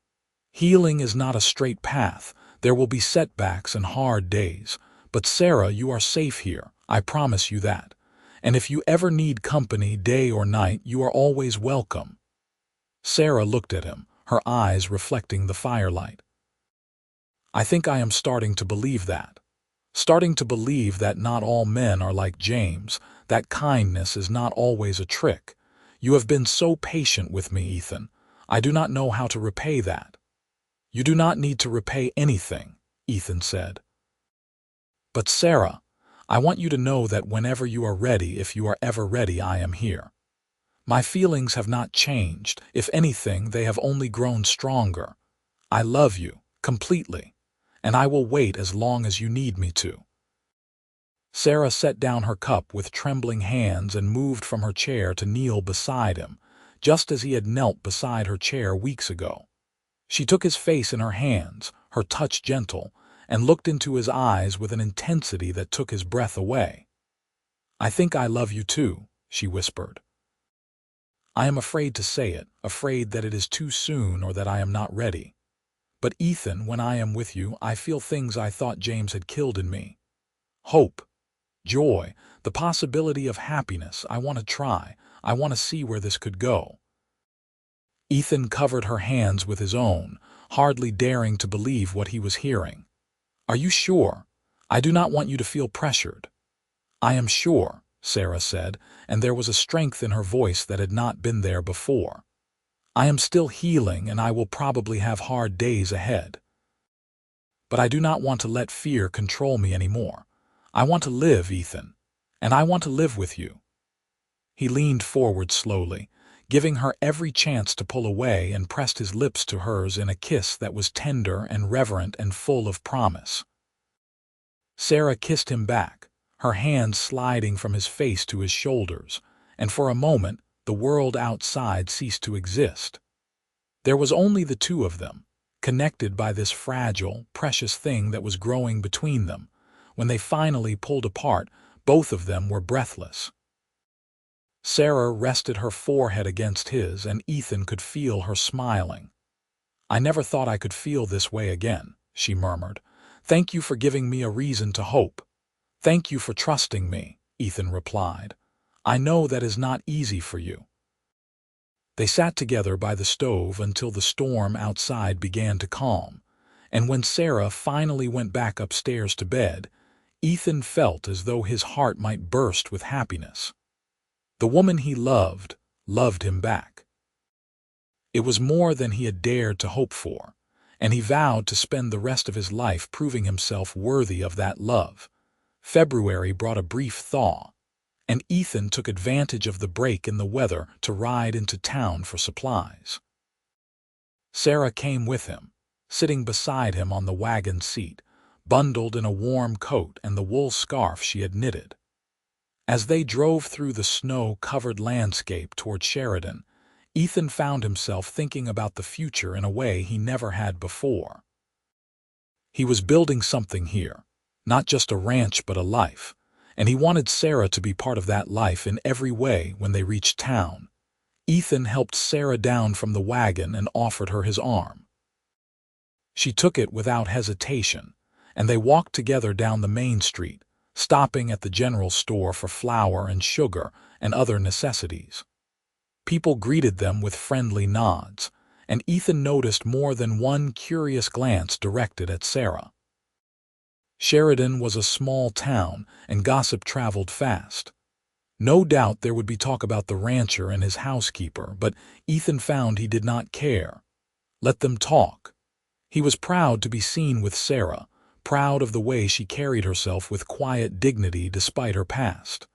Speaker 1: "Healing is not a straight path. There will be setbacks and hard days. But Sarah, you are safe here. I promise you that. And if you ever need company day or night, you are always welcome." Sarah looked at him, her eyes reflecting the firelight. "I think I am starting to believe that. Starting to believe that not all men are like James, that kindness is not always a trick. You have been so patient with me, Ethan. I do not know how to repay that." "You do not need to repay anything," Ethan said. "But Sarah, I want you to know that whenever you are ready, if you are ever ready, I am here. My feelings have not changed. If anything, they have only grown stronger. I love you, completely, and I will wait as long as you need me to." Sarah set down her cup with trembling hands and moved from her chair to kneel beside him, just as he had knelt beside her chair weeks ago. She took his face in her hands, her touch gentle, and looked into his eyes with an intensity that took his breath away. "I think I love you too," she whispered. "I am afraid to say it, afraid that it is too soon or that I am not ready. But Ethan, when I am with you, I feel things I thought James had killed in me. Hope. joy, the possibility of happiness. I want to try. I want to see where this could go. Ethan covered her hands with his own, hardly daring to believe what he was hearing. Are you sure? I do not want you to feel pressured. I am sure, Sarah said, and there was a strength in her voice that had not been there before. I am still healing, and I will probably have hard days ahead. But I do not want to let fear control me anymore. I want to live, Ethan, and I want to live with you. He leaned forward slowly, giving her every chance to pull away, and pressed his lips to hers in a kiss that was tender and reverent and full of promise. Sarah kissed him back, her hands sliding from his face to his shoulders, and for a moment the world outside ceased to exist. There was only the two of them, connected by this fragile, precious thing that was growing between them. When they finally pulled apart, both of them were breathless. Sarah rested her forehead against his, and Ethan could feel her smiling. I never thought I could feel this way again, she murmured. Thank you for giving me a reason to hope. Thank you for trusting me, Ethan replied. I know that is not easy for you. They sat together by the stove until the storm outside began to calm, and when Sarah finally went back upstairs to bed, Ethan felt as though his heart might burst with happiness. The woman he loved him back. It was more than he had dared to hope for, and he vowed to spend the rest of his life proving himself worthy of that love. February brought a brief thaw, and Ethan took advantage of the break in the weather to ride into town for supplies. Sarah came with him, sitting beside him on the wagon seat, bundled in a warm coat and the wool scarf she had knitted. As they drove through the snow-covered landscape toward Sheridan, Ethan found himself thinking about the future in a way he never had before. He was building something here, not just a ranch but a life, and he wanted Sarah to be part of that life in every way. When they reached town, Ethan helped Sarah down from the wagon and offered her his arm. She took it without hesitation, and they walked together down the main street, stopping at the general store for flour and sugar and other necessities. People greeted them with friendly nods, and Ethan noticed more than one curious glance directed at Sarah. Sheridan was a small town, and gossip traveled fast. No doubt there would be talk about the rancher and his housekeeper, but Ethan found he did not care. Let them talk. He was proud to be seen with Sarah, proud of the way she carried herself with quiet dignity despite her past.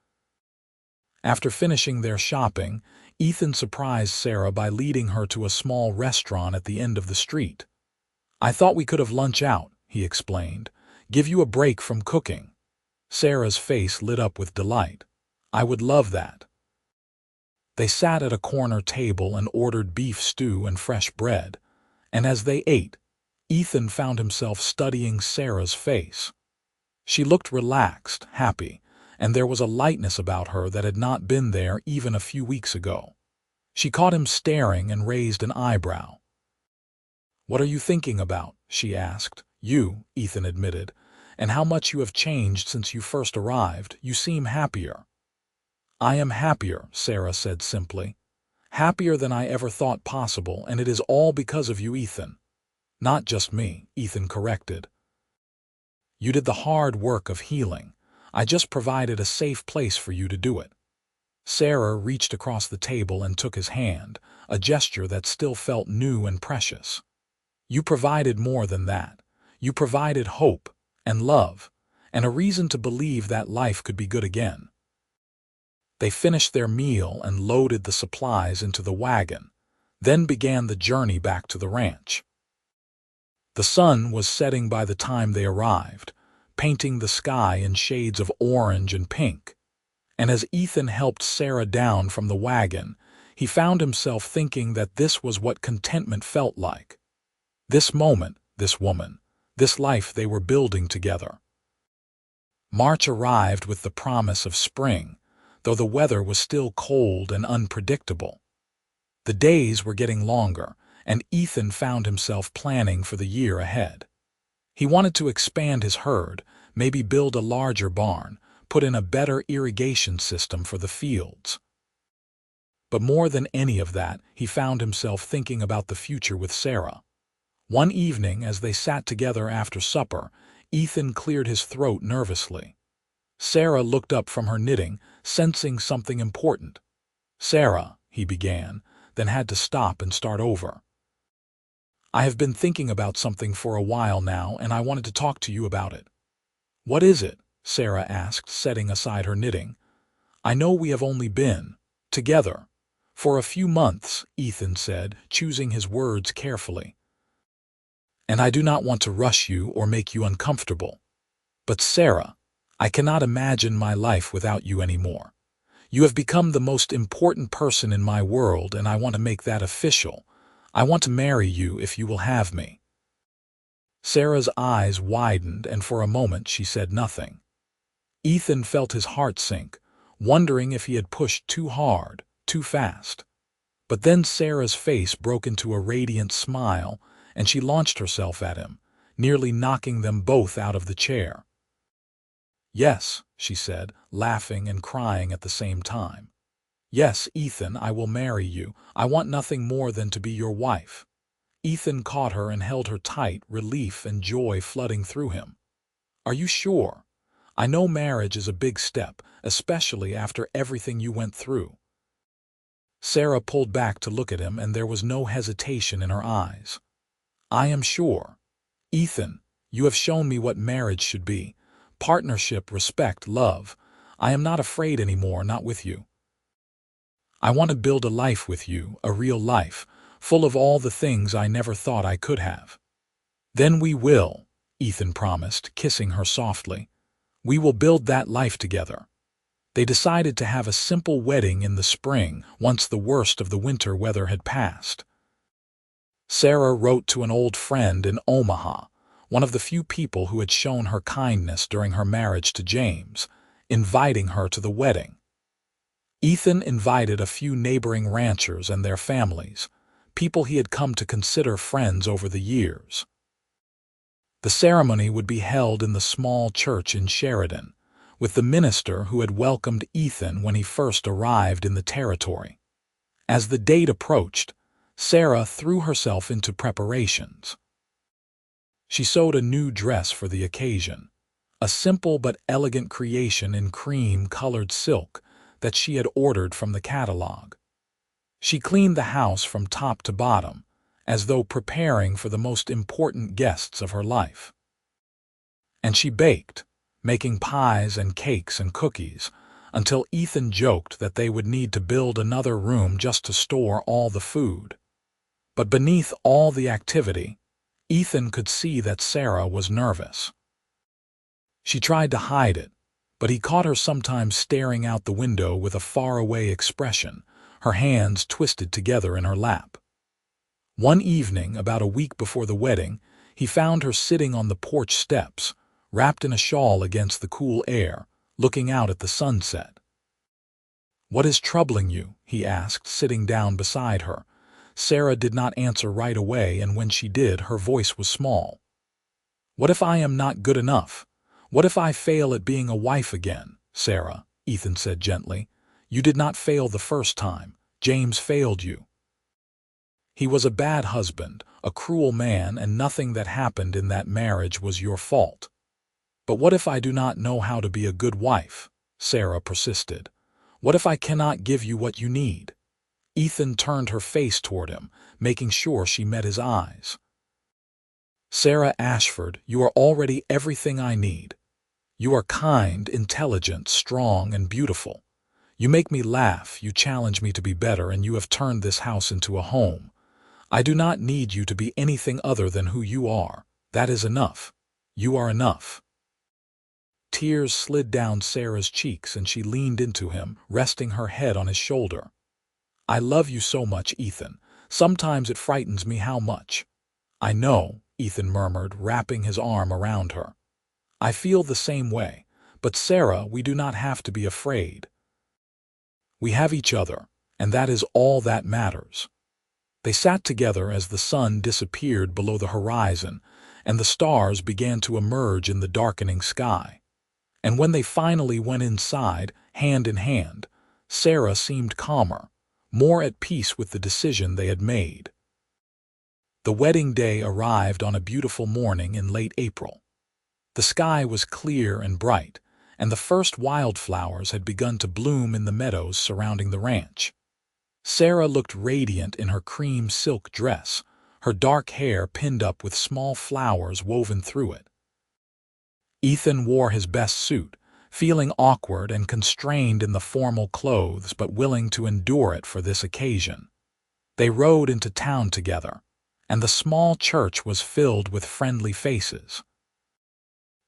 Speaker 1: After finishing their shopping, Ethan surprised Sarah by leading her to a small restaurant at the end of the street. I thought we could have lunch out, he explained. Give you a break from cooking. Sarah's face lit up with delight. I would love that. They sat at a corner table and ordered beef stew and fresh bread, and as they ate, Ethan found himself studying Sarah's face. She looked relaxed, happy, and there was a lightness about her that had not been there even a few weeks ago. She caught him staring and raised an eyebrow. What are you thinking about? She asked. You, Ethan admitted, and how much you have changed since you first arrived. You seem happier. I am happier, Sarah said simply. Happier than I ever thought possible, and it is all because of you, Ethan. Not just me, Ethan corrected. You did the hard work of healing. I just provided a safe place for you to do it. Sarah reached across the table and took his hand, a gesture that still felt new and precious. You provided more than that. You provided hope and love, and a reason to believe that life could be good again. They finished their meal and loaded the supplies into the wagon, then began the journey back to the ranch. The sun was setting by the time they arrived, painting the sky in shades of orange and pink, and as Ethan helped Sarah down from the wagon, he found himself thinking that this was what contentment felt like. This moment, this woman, this life they were building together. March arrived with the promise of spring, though the weather was still cold and unpredictable. The days were getting longer, and Ethan found himself planning for the year ahead. He wanted to expand his herd, maybe build a larger barn, put in a better irrigation system for the fields. But more than any of that, he found himself thinking about the future with Sarah. One evening, as they sat together after supper, Ethan cleared his throat nervously. Sarah looked up from her knitting, sensing something important. "Sarah," he began, then had to stop and start over. "I have been thinking about something for a while now, and I wanted to talk to you about it." "What is it?" Sarah asked, setting aside her knitting. "I know we have only been together for a few months," Ethan said, choosing his words carefully. "And I do not want to rush you or make you uncomfortable. But Sarah, I cannot imagine my life without you anymore. You have become the most important person in my world, and I want to make that official. I want to marry you if you will have me." Sarah's eyes widened, and for a moment she said nothing. Ethan felt his heart sink, wondering if he had pushed too hard, too fast. But then Sarah's face broke into a radiant smile, and she launched herself at him, nearly knocking them both out of the chair. "Yes," she said, laughing and crying at the same time. "Yes, Ethan, I will marry you. I want nothing more than to be your wife." Ethan caught her and held her tight, relief and joy flooding through him. "Are you sure? I know marriage is a big step, especially after everything you went through." Sarah pulled back to look at him, and there was no hesitation in her eyes. "I am sure. Ethan, you have shown me what marriage should be. Partnership, respect, love. I am not afraid anymore, not with you. I want to build a life with you, a real life, full of all the things I never thought I could have." "Then we will," Ethan promised, kissing her softly. "We will build that life together." They decided to have a simple wedding in the spring, once the worst of the winter weather had passed. Sarah wrote to an old friend in Omaha, one of the few people who had shown her kindness during her marriage to James, inviting her to the wedding. Ethan invited a few neighboring ranchers and their families, people he had come to consider friends over the years. The ceremony would be held in the small church in Sheridan, with the minister who had welcomed Ethan when he first arrived in the territory. As the date approached, Sarah threw herself into preparations. She sewed a new dress for the occasion, a simple but elegant creation in cream-colored silk that she had ordered from the catalog. She cleaned the house from top to bottom, as though preparing for the most important guests of her life. And she baked, making pies and cakes and cookies, until Ethan joked that they would need to build another room just to store all the food. But beneath all the activity, Ethan could see that Sarah was nervous. She tried to hide it, but he caught her sometimes staring out the window with a faraway expression, her hands twisted together in her lap. One evening, about a week before the wedding, he found her sitting on the porch steps, wrapped in a shawl against the cool air, looking out at the sunset. "What is troubling you?" he asked, sitting down beside her. Sarah did not answer right away, and when she did, her voice was small. "What if I am not good enough? What if I fail at being a wife again?" "Sarah," Ethan said gently, "you did not fail the first time. James failed you. He was a bad husband, a cruel man, and nothing that happened in that marriage was your fault." "But what if I do not know how to be a good wife?" Sarah persisted. "What if I cannot give you what you need?" Ethan turned her face toward him, making sure she met his eyes. "Sarah Ashford, you are already everything I need. You are kind, intelligent, strong, and beautiful. You make me laugh, you challenge me to be better, and you have turned this house into a home. I do not need you to be anything other than who you are. That is enough. You are enough." Tears slid down Sarah's cheeks, and she leaned into him, resting her head on his shoulder. "I love you so much, Ethan. Sometimes it frightens me how much." "I know," Ethan murmured, wrapping his arm around her. "I feel the same way. But Sarah, we do not have to be afraid. We have each other, and that is all that matters." They sat together as the sun disappeared below the horizon, and the stars began to emerge in the darkening sky. And when they finally went inside, hand in hand, Sarah seemed calmer, more at peace with the decision they had made. The wedding day arrived on a beautiful morning in late April. The sky was clear and bright, and the first wildflowers had begun to bloom in the meadows surrounding the ranch. Sarah looked radiant in her cream silk dress, her dark hair pinned up with small flowers woven through it. Ethan wore his best suit, feeling awkward and constrained in the formal clothes but willing to endure it for this occasion. They rode into town together, and the small church was filled with friendly faces.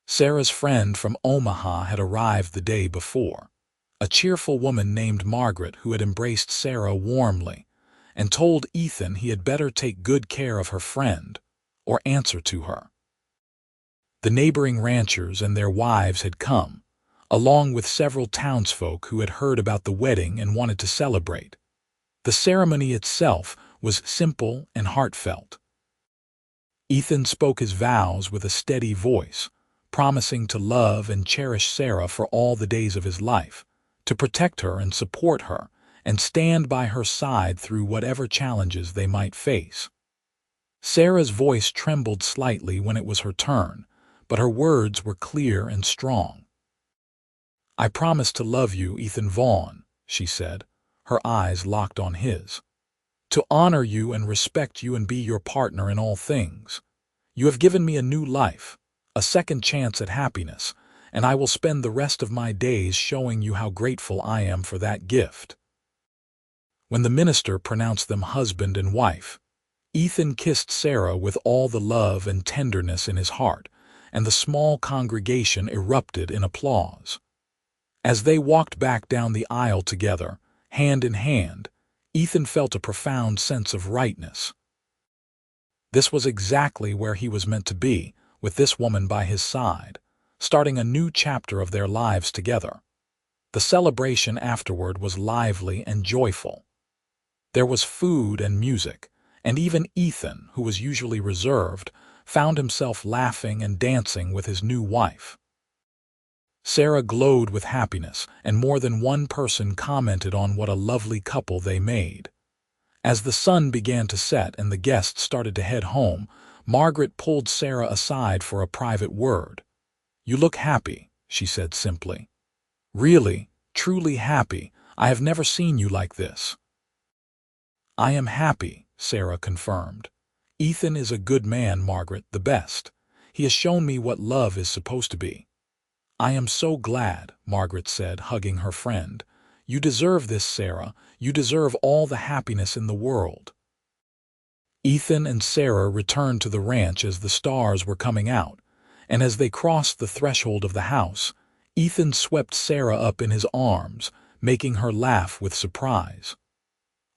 Speaker 1: Sarah's friend from Omaha had arrived the day before, a cheerful woman named Margaret who had embraced Sarah warmly and told Ethan he had better take good care of her friend or answer to her. The neighboring ranchers and their wives had come, along with several townsfolk who had heard about the wedding and wanted to celebrate. The ceremony itself was simple and heartfelt. Ethan spoke his vows with a steady voice, promising to love and cherish Sarah for all the days of his life, to protect her and support her, and stand by her side through whatever challenges they might face. Sarah's voice trembled slightly when it was her turn, but her words were clear and strong. "I promise to love you, Ethan Vaughn," she said, her eyes locked on his. "To honor you and respect you and be your partner in all things. You have given me a new life, a second chance at happiness, and I will spend the rest of my days showing you how grateful I am for that gift." When the minister pronounced them husband and wife, Ethan kissed Sarah with all the love and tenderness in his heart, and the small congregation erupted in applause. As they walked back down the aisle together, hand in hand, Ethan felt a profound sense of rightness. This was exactly where he was meant to be, with this woman by his side, starting a new chapter of their lives together. The celebration afterward was lively and joyful. There was food and music, and even Ethan, who was usually reserved, found himself laughing and dancing with his new wife. Sarah glowed with happiness, and more than one person commented on what a lovely couple they made. As the sun began to set and the guests started to head home, Margaret pulled Sarah aside for a private word. "You look happy," she said simply. "Really, truly happy. I have never seen you like this." "I am happy," Sarah confirmed. "Ethan is a good man, Margaret, the best. He has shown me what love is supposed to be." "I am so glad," Margaret said, hugging her friend. "You deserve this, Sarah. You deserve all the happiness in the world." Ethan and Sarah returned to the ranch as the stars were coming out, and as they crossed the threshold of the house, Ethan swept Sarah up in his arms, making her laugh with surprise.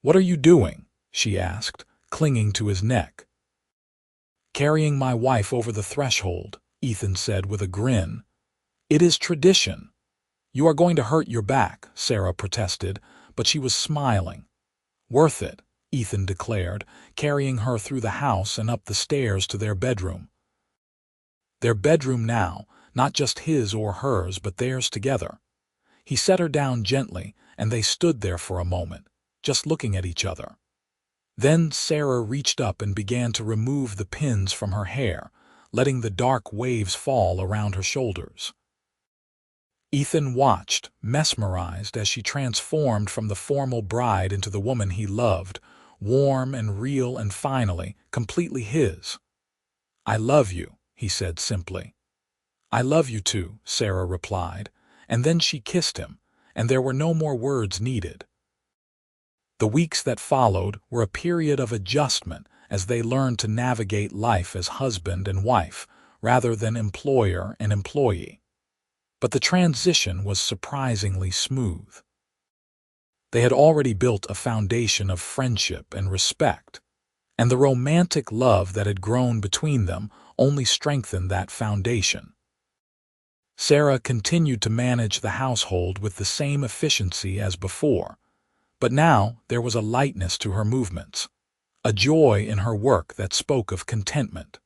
Speaker 1: "What are you doing?" she asked, clinging to his neck. "Carrying my wife over the threshold," Ethan said with a grin. "It is tradition." "You are going to hurt your back," Sarah protested, but she was smiling. "Worth it," Ethan declared, carrying her through the house and up the stairs to their bedroom. Their bedroom now, not just his or hers, but theirs together. He set her down gently, and they stood there for a moment, just looking at each other. Then Sarah reached up and began to remove the pins from her hair, letting the dark waves fall around her shoulders. Ethan watched, mesmerized, as she transformed from the formal bride into the woman he loved, warm and real and finally, completely his. "I love you," he said simply. "I love you too," Sarah replied, and then she kissed him, and there were no more words needed. The weeks that followed were a period of adjustment as they learned to navigate life as husband and wife, rather than employer and employee. But the transition was surprisingly smooth. They had already built a foundation of friendship and respect, and the romantic love that had grown between them only strengthened that foundation. Sarah continued to manage the household with the same efficiency as before, but now there was a lightness to her movements, a joy in her work that spoke of contentment.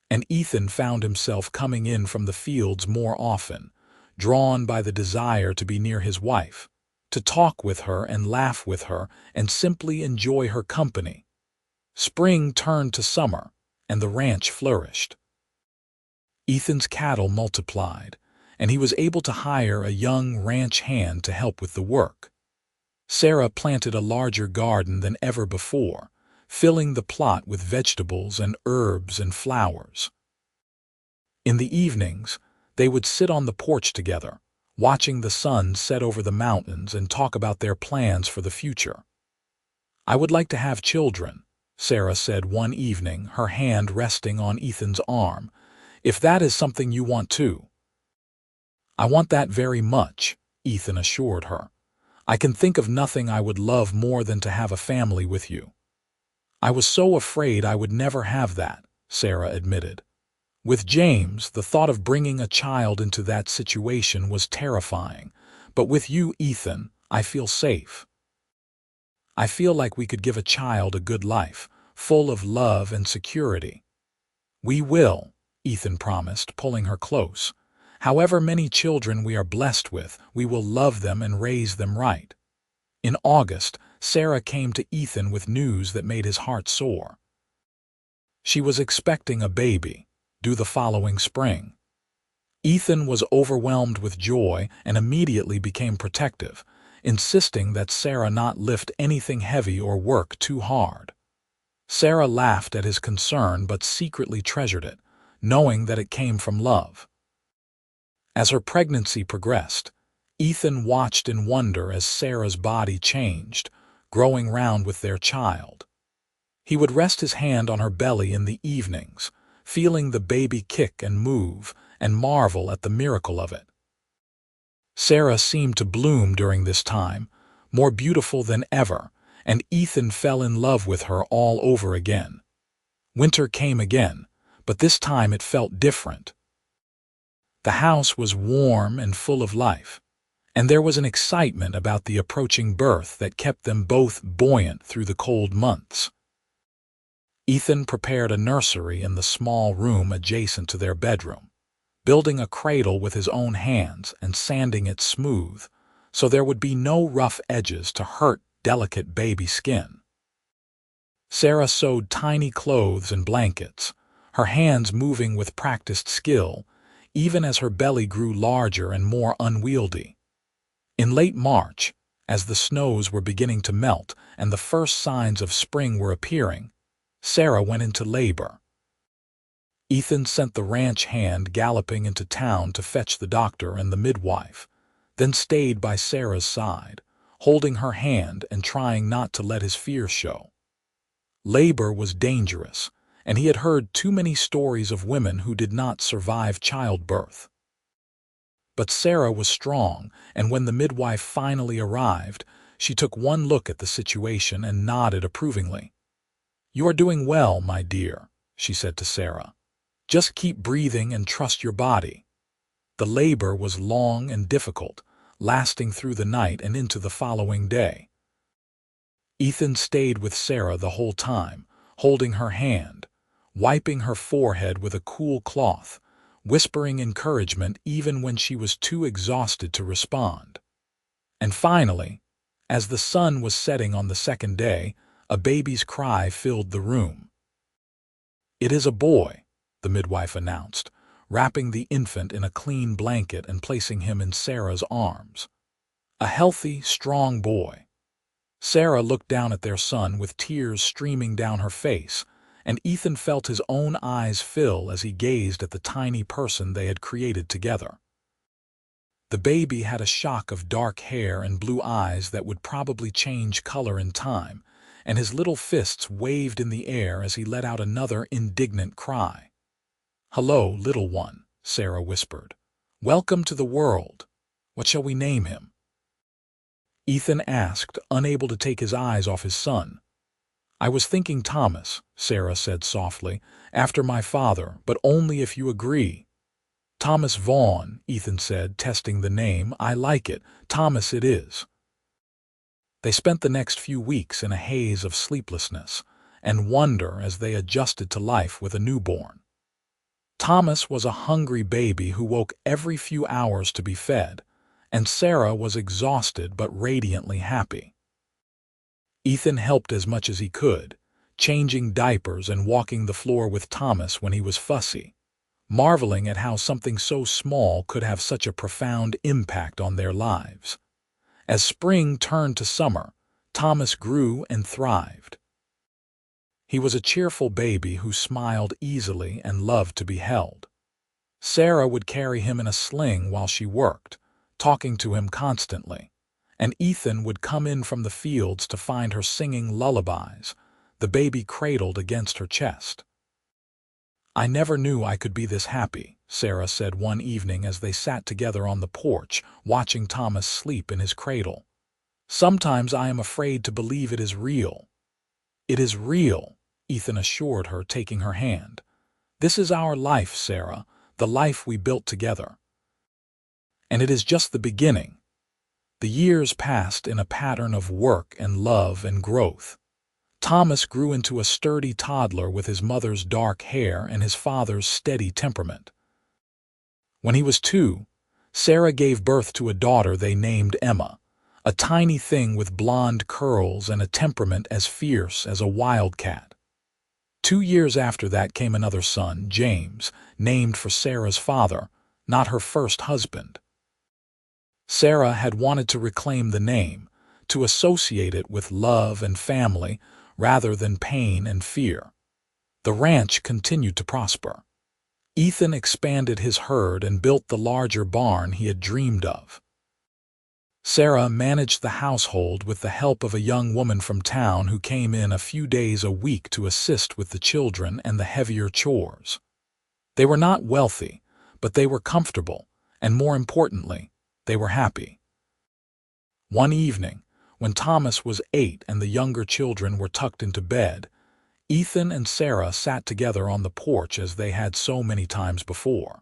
Speaker 1: And Ethan found himself coming in from the fields more often, drawn by the desire to be near his wife, to talk with her and laugh with her and simply enjoy her company. Spring turned to summer, and the ranch flourished. Ethan's cattle multiplied, and he was able to hire a young ranch hand to help with the work. Sarah planted a larger garden than ever before, filling the plot with vegetables and herbs and flowers. In the evenings, they would sit on the porch together, watching the sun set over the mountains and talk about their plans for the future. "I would like to have children," Sarah said one evening, her hand resting on Ethan's arm, "if that is something you want too." "I want that very much," Ethan assured her. "I can think of nothing I would love more than to have a family with you." "I was so afraid I would never have that," Sarah admitted. "With James, the thought of bringing a child into that situation was terrifying, but with you, Ethan, I feel safe. I feel like we could give a child a good life, full of love and security." "We will," Ethan promised, pulling her close. "However many children we are blessed with, we will love them and raise them right." In August, Sarah came to Ethan with news that made his heart soar. She was expecting a baby, due the following spring. Ethan was overwhelmed with joy and immediately became protective, insisting that Sarah not lift anything heavy or work too hard. Sarah laughed at his concern but secretly treasured it, knowing that it came from love. As her pregnancy progressed, Ethan watched in wonder as Sarah's body changed, growing round with their child. He would rest his hand on her belly in the evenings, feeling the baby kick and move, and marvel at the miracle of it. Sarah seemed to bloom during this time, more beautiful than ever, and Ethan fell in love with her all over again. Winter came again, but this time it felt different. The house was warm and full of life, and there was an excitement about the approaching birth that kept them both buoyant through the cold months. Ethan prepared a nursery in the small room adjacent to their bedroom, building a cradle with his own hands and sanding it smooth, so there would be no rough edges to hurt delicate baby skin. Sarah sewed tiny clothes and blankets, her hands moving with practiced skill, even as her belly grew larger and more unwieldy. In late March, as the snows were beginning to melt and the first signs of spring were appearing, Sarah went into labor. Ethan sent the ranch hand galloping into town to fetch the doctor and the midwife, then stayed by Sarah's side, holding her hand and trying not to let his fear show. Labor was dangerous, and he had heard too many stories of women who did not survive childbirth. But Sarah was strong, and when the midwife finally arrived, she took one look at the situation and nodded approvingly. "You are doing well, my dear," she said to Sarah. "Just keep breathing and trust your body." The labor was long and difficult, lasting through the night and into the following day. Ethan stayed with Sarah the whole time, holding her hand, wiping her forehead with a cool cloth, whispering encouragement even when she was too exhausted to respond. And finally, as the sun was setting on the second day, a baby's cry filled the room. "It is a boy," the midwife announced, wrapping the infant in a clean blanket and placing him in Sarah's arms. "A healthy, strong boy." Sarah looked down at their son with tears streaming down her face, and Ethan felt his own eyes fill as he gazed at the tiny person they had created together. The baby had a shock of dark hair and blue eyes that would probably change color in time, and his little fists waved in the air as he let out another indignant cry. "Hello, little one," Sarah whispered. "Welcome to the world. What shall we name him?" Ethan asked, unable to take his eyes off his son. "I was thinking Thomas," Sarah said softly, "after my father, but only if you agree." "Thomas Vaughn," Ethan said, testing the name. "I like it. Thomas it is." They spent the next few weeks in a haze of sleeplessness and wonder as they adjusted to life with a newborn. Thomas was a hungry baby who woke every few hours to be fed, and Sarah was exhausted but radiantly happy. Ethan helped as much as he could, changing diapers and walking the floor with Thomas when he was fussy, marveling at how something so small could have such a profound impact on their lives. As spring turned to summer, Thomas grew and thrived. He was a cheerful baby who smiled easily and loved to be held. Sarah would carry him in a sling while she worked, talking to him constantly, and Ethan would come in from the fields to find her singing lullabies, the baby cradled against her chest. "I never knew I could be this happy," Sarah said one evening as they sat together on the porch, watching Thomas sleep in his cradle. "Sometimes I am afraid to believe it is real." "It is real," Ethan assured her, taking her hand. "This is our life, Sarah, the life we built together. And it is just the beginning." The years passed in a pattern of work and love and growth. Thomas grew into a sturdy toddler with his mother's dark hair and his father's steady temperament. When he was 2, Sarah gave birth to a daughter they named Emma, a tiny thing with blonde curls and a temperament as fierce as a wildcat. 2 years after that came another son, James, named for Sarah's father, not her first husband. Sarah had wanted to reclaim the name, to associate it with love and family rather than pain and fear. The ranch continued to prosper. Ethan expanded his herd and built the larger barn he had dreamed of. Sarah managed the household with the help of a young woman from town who came in a few days a week to assist with the children and the heavier chores. They were not wealthy, but they were comfortable, and more importantly, they were happy. One evening, when Thomas was 8 and the younger children were tucked into bed, Ethan and Sarah sat together on the porch as they had so many times before.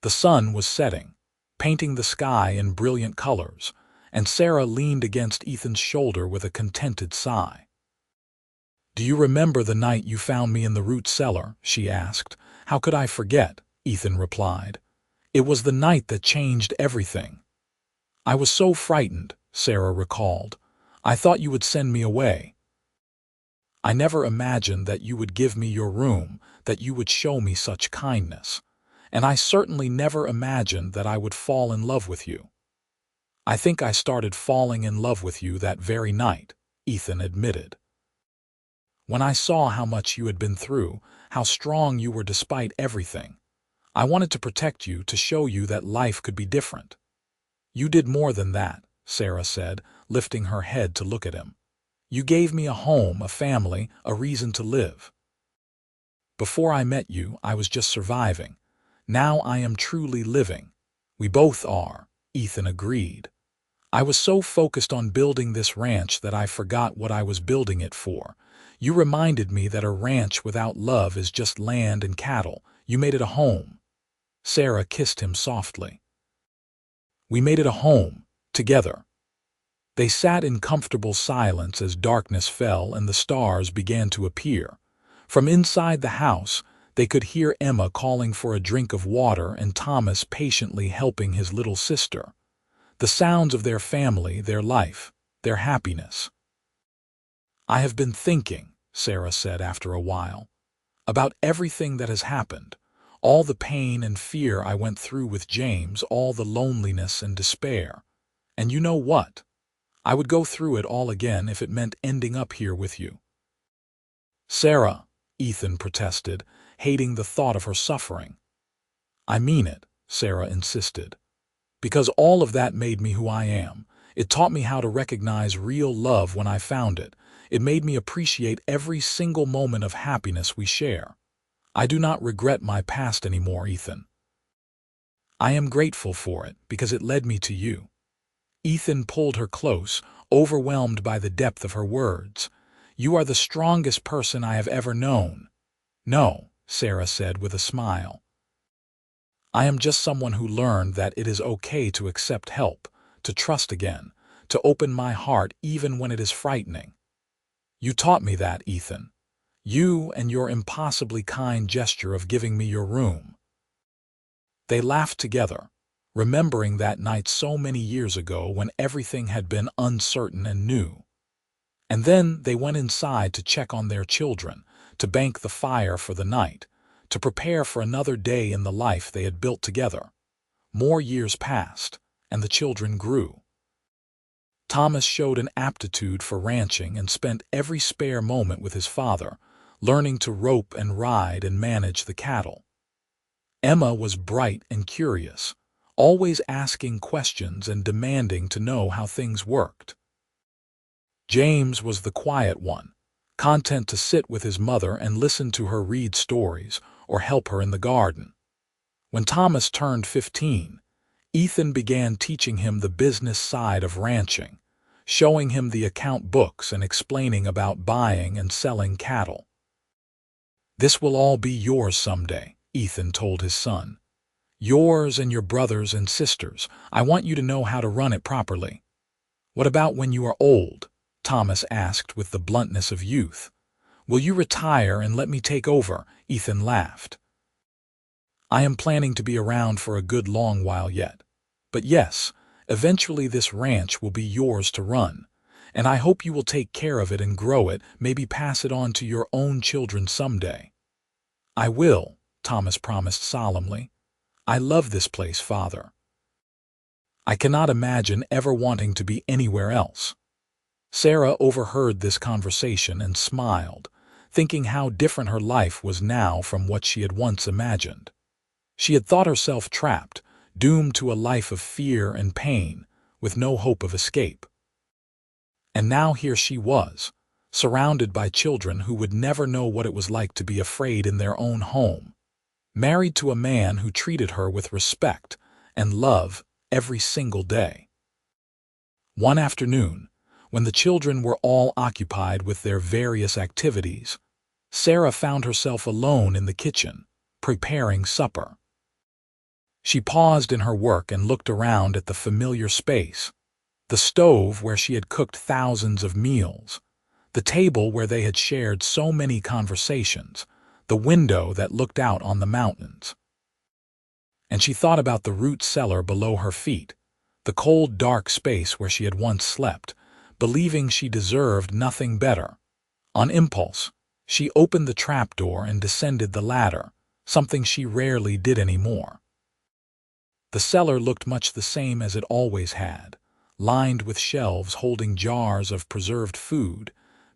Speaker 1: The sun was setting, painting the sky in brilliant colors, and Sarah leaned against Ethan's shoulder with a contented sigh. "Do you remember the night you found me in the root cellar?" she asked. "How could I forget?" Ethan replied. "It was the night that changed everything." "I was so frightened," Sarah recalled. "I thought you would send me away. I never imagined that you would give me your room, that you would show me such kindness. And I certainly never imagined that I would fall in love with you." "I think I started falling in love with you that very night," Ethan admitted. "When I saw how much you had been through, how strong you were despite everything, I wanted to protect you, to show you that life could be different." "You did more than that," Sarah said, lifting her head to look at him. "You gave me a home, a family, a reason to live. Before I met you, I was just surviving. Now I am truly living." "We both are," Ethan agreed. "I was so focused on building this ranch that I forgot what I was building it for. You reminded me that a ranch without love is just land and cattle. You made it a home." Sarah kissed him softly. "We made it a home, together." They sat in comfortable silence as darkness fell and the stars began to appear. From inside the house, they could hear Emma calling for a drink of water and Thomas patiently helping his little sister. The sounds of their family, their life, their happiness. "I have been thinking," Sarah said after a while, "about everything that has happened, all the pain and fear I went through with James, all the loneliness and despair. And you know what? I would go through it all again if it meant ending up here with you." "Sarah," Ethan protested, hating the thought of her suffering. "I mean it," Sarah insisted. "Because all of that made me who I am. It taught me how to recognize real love when I found it. It made me appreciate every single moment of happiness we share. I do not regret my past anymore, Ethan. I am grateful for it because it led me to you." Ethan pulled her close, overwhelmed by the depth of her words. "You are the strongest person I have ever known." "No," Sarah said with a smile. "I am just someone who learned that it is okay to accept help, to trust again, to open my heart even when it is frightening. You taught me that, Ethan. You and your impossibly kind gesture of giving me your room." They laughed together, remembering that night so many years ago when everything had been uncertain and new. And then they went inside to check on their children, to bank the fire for the night, to prepare for another day in the life they had built together. More years passed, and the children grew. Thomas showed an aptitude for ranching and spent every spare moment with his father, learning to rope and ride and manage the cattle. Emma was bright and curious, always asking questions and demanding to know how things worked. James was the quiet one, content to sit with his mother and listen to her read stories or help her in the garden. When Thomas turned 15, Ethan began teaching him the business side of ranching, showing him the account books and explaining about buying and selling cattle. "This will all be yours someday," Ethan told his son. "Yours and your brothers and sisters. I want you to know how to run it properly." "What about when you are old?" Thomas asked with the bluntness of youth. "Will you retire and let me take over?" Ethan laughed. "I am planning to be around for a good long while yet. But yes, eventually this ranch will be yours to run, and I hope you will take care of it and grow it, maybe pass it on to your own children someday." "I will," Thomas promised solemnly. "I love this place, Father. I cannot imagine ever wanting to be anywhere else." Sarah overheard this conversation and smiled, thinking how different her life was now from what she had once imagined. She had thought herself trapped, doomed to a life of fear and pain, with no hope of escape. And now here she was, surrounded by children who would never know what it was like to be afraid in their own home, married to a man who treated her with respect and love every single day. One afternoon, when the children were all occupied with their various activities, Sarah found herself alone in the kitchen, preparing supper. She paused in her work and looked around at the familiar space, the stove where she had cooked thousands of meals, the table where they had shared so many conversations, the window that looked out on the mountains. And she thought about the root cellar below her feet, the cold, dark space where she had once slept, believing she deserved nothing better. On impulse, she opened the trapdoor and descended the ladder, something she rarely did anymore. The cellar looked much the same as it always had, lined with shelves holding jars of preserved food,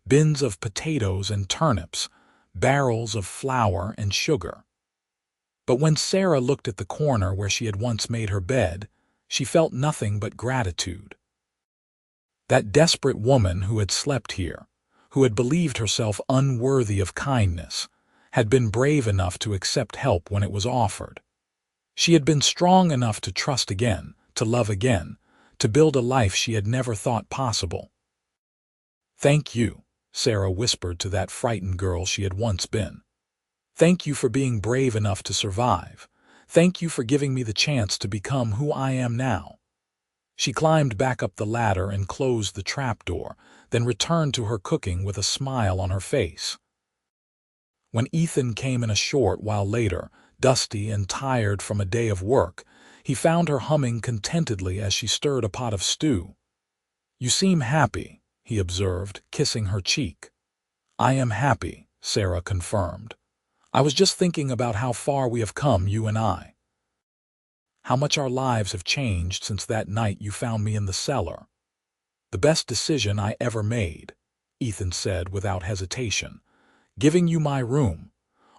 Speaker 1: bins of potatoes and turnips, barrels of flour and sugar. But when Sarah looked at the corner where she had once made her bed, she felt nothing but gratitude. That desperate woman who had slept here, who had believed herself unworthy of kindness, had been brave enough to accept help when it was offered. She had been strong enough to trust again, to love again, to build a life she had never thought possible. "Thank you," Sarah whispered to that frightened girl she had once been. "Thank you for being brave enough to survive. Thank you for giving me the chance to become who I am now." She climbed back up the ladder and closed the trapdoor, then returned to her cooking with a smile on her face. When Ethan came in a short while later, dusty and tired from a day of work, he found her humming contentedly as she stirred a pot of stew. "You seem happy," he observed, kissing her cheek. "I am happy," Sarah confirmed. "I was just thinking about how far we have come, you and I. How much our lives have changed since that night you found me in the cellar." "The best decision I ever made," Ethan said without hesitation, "giving you my room,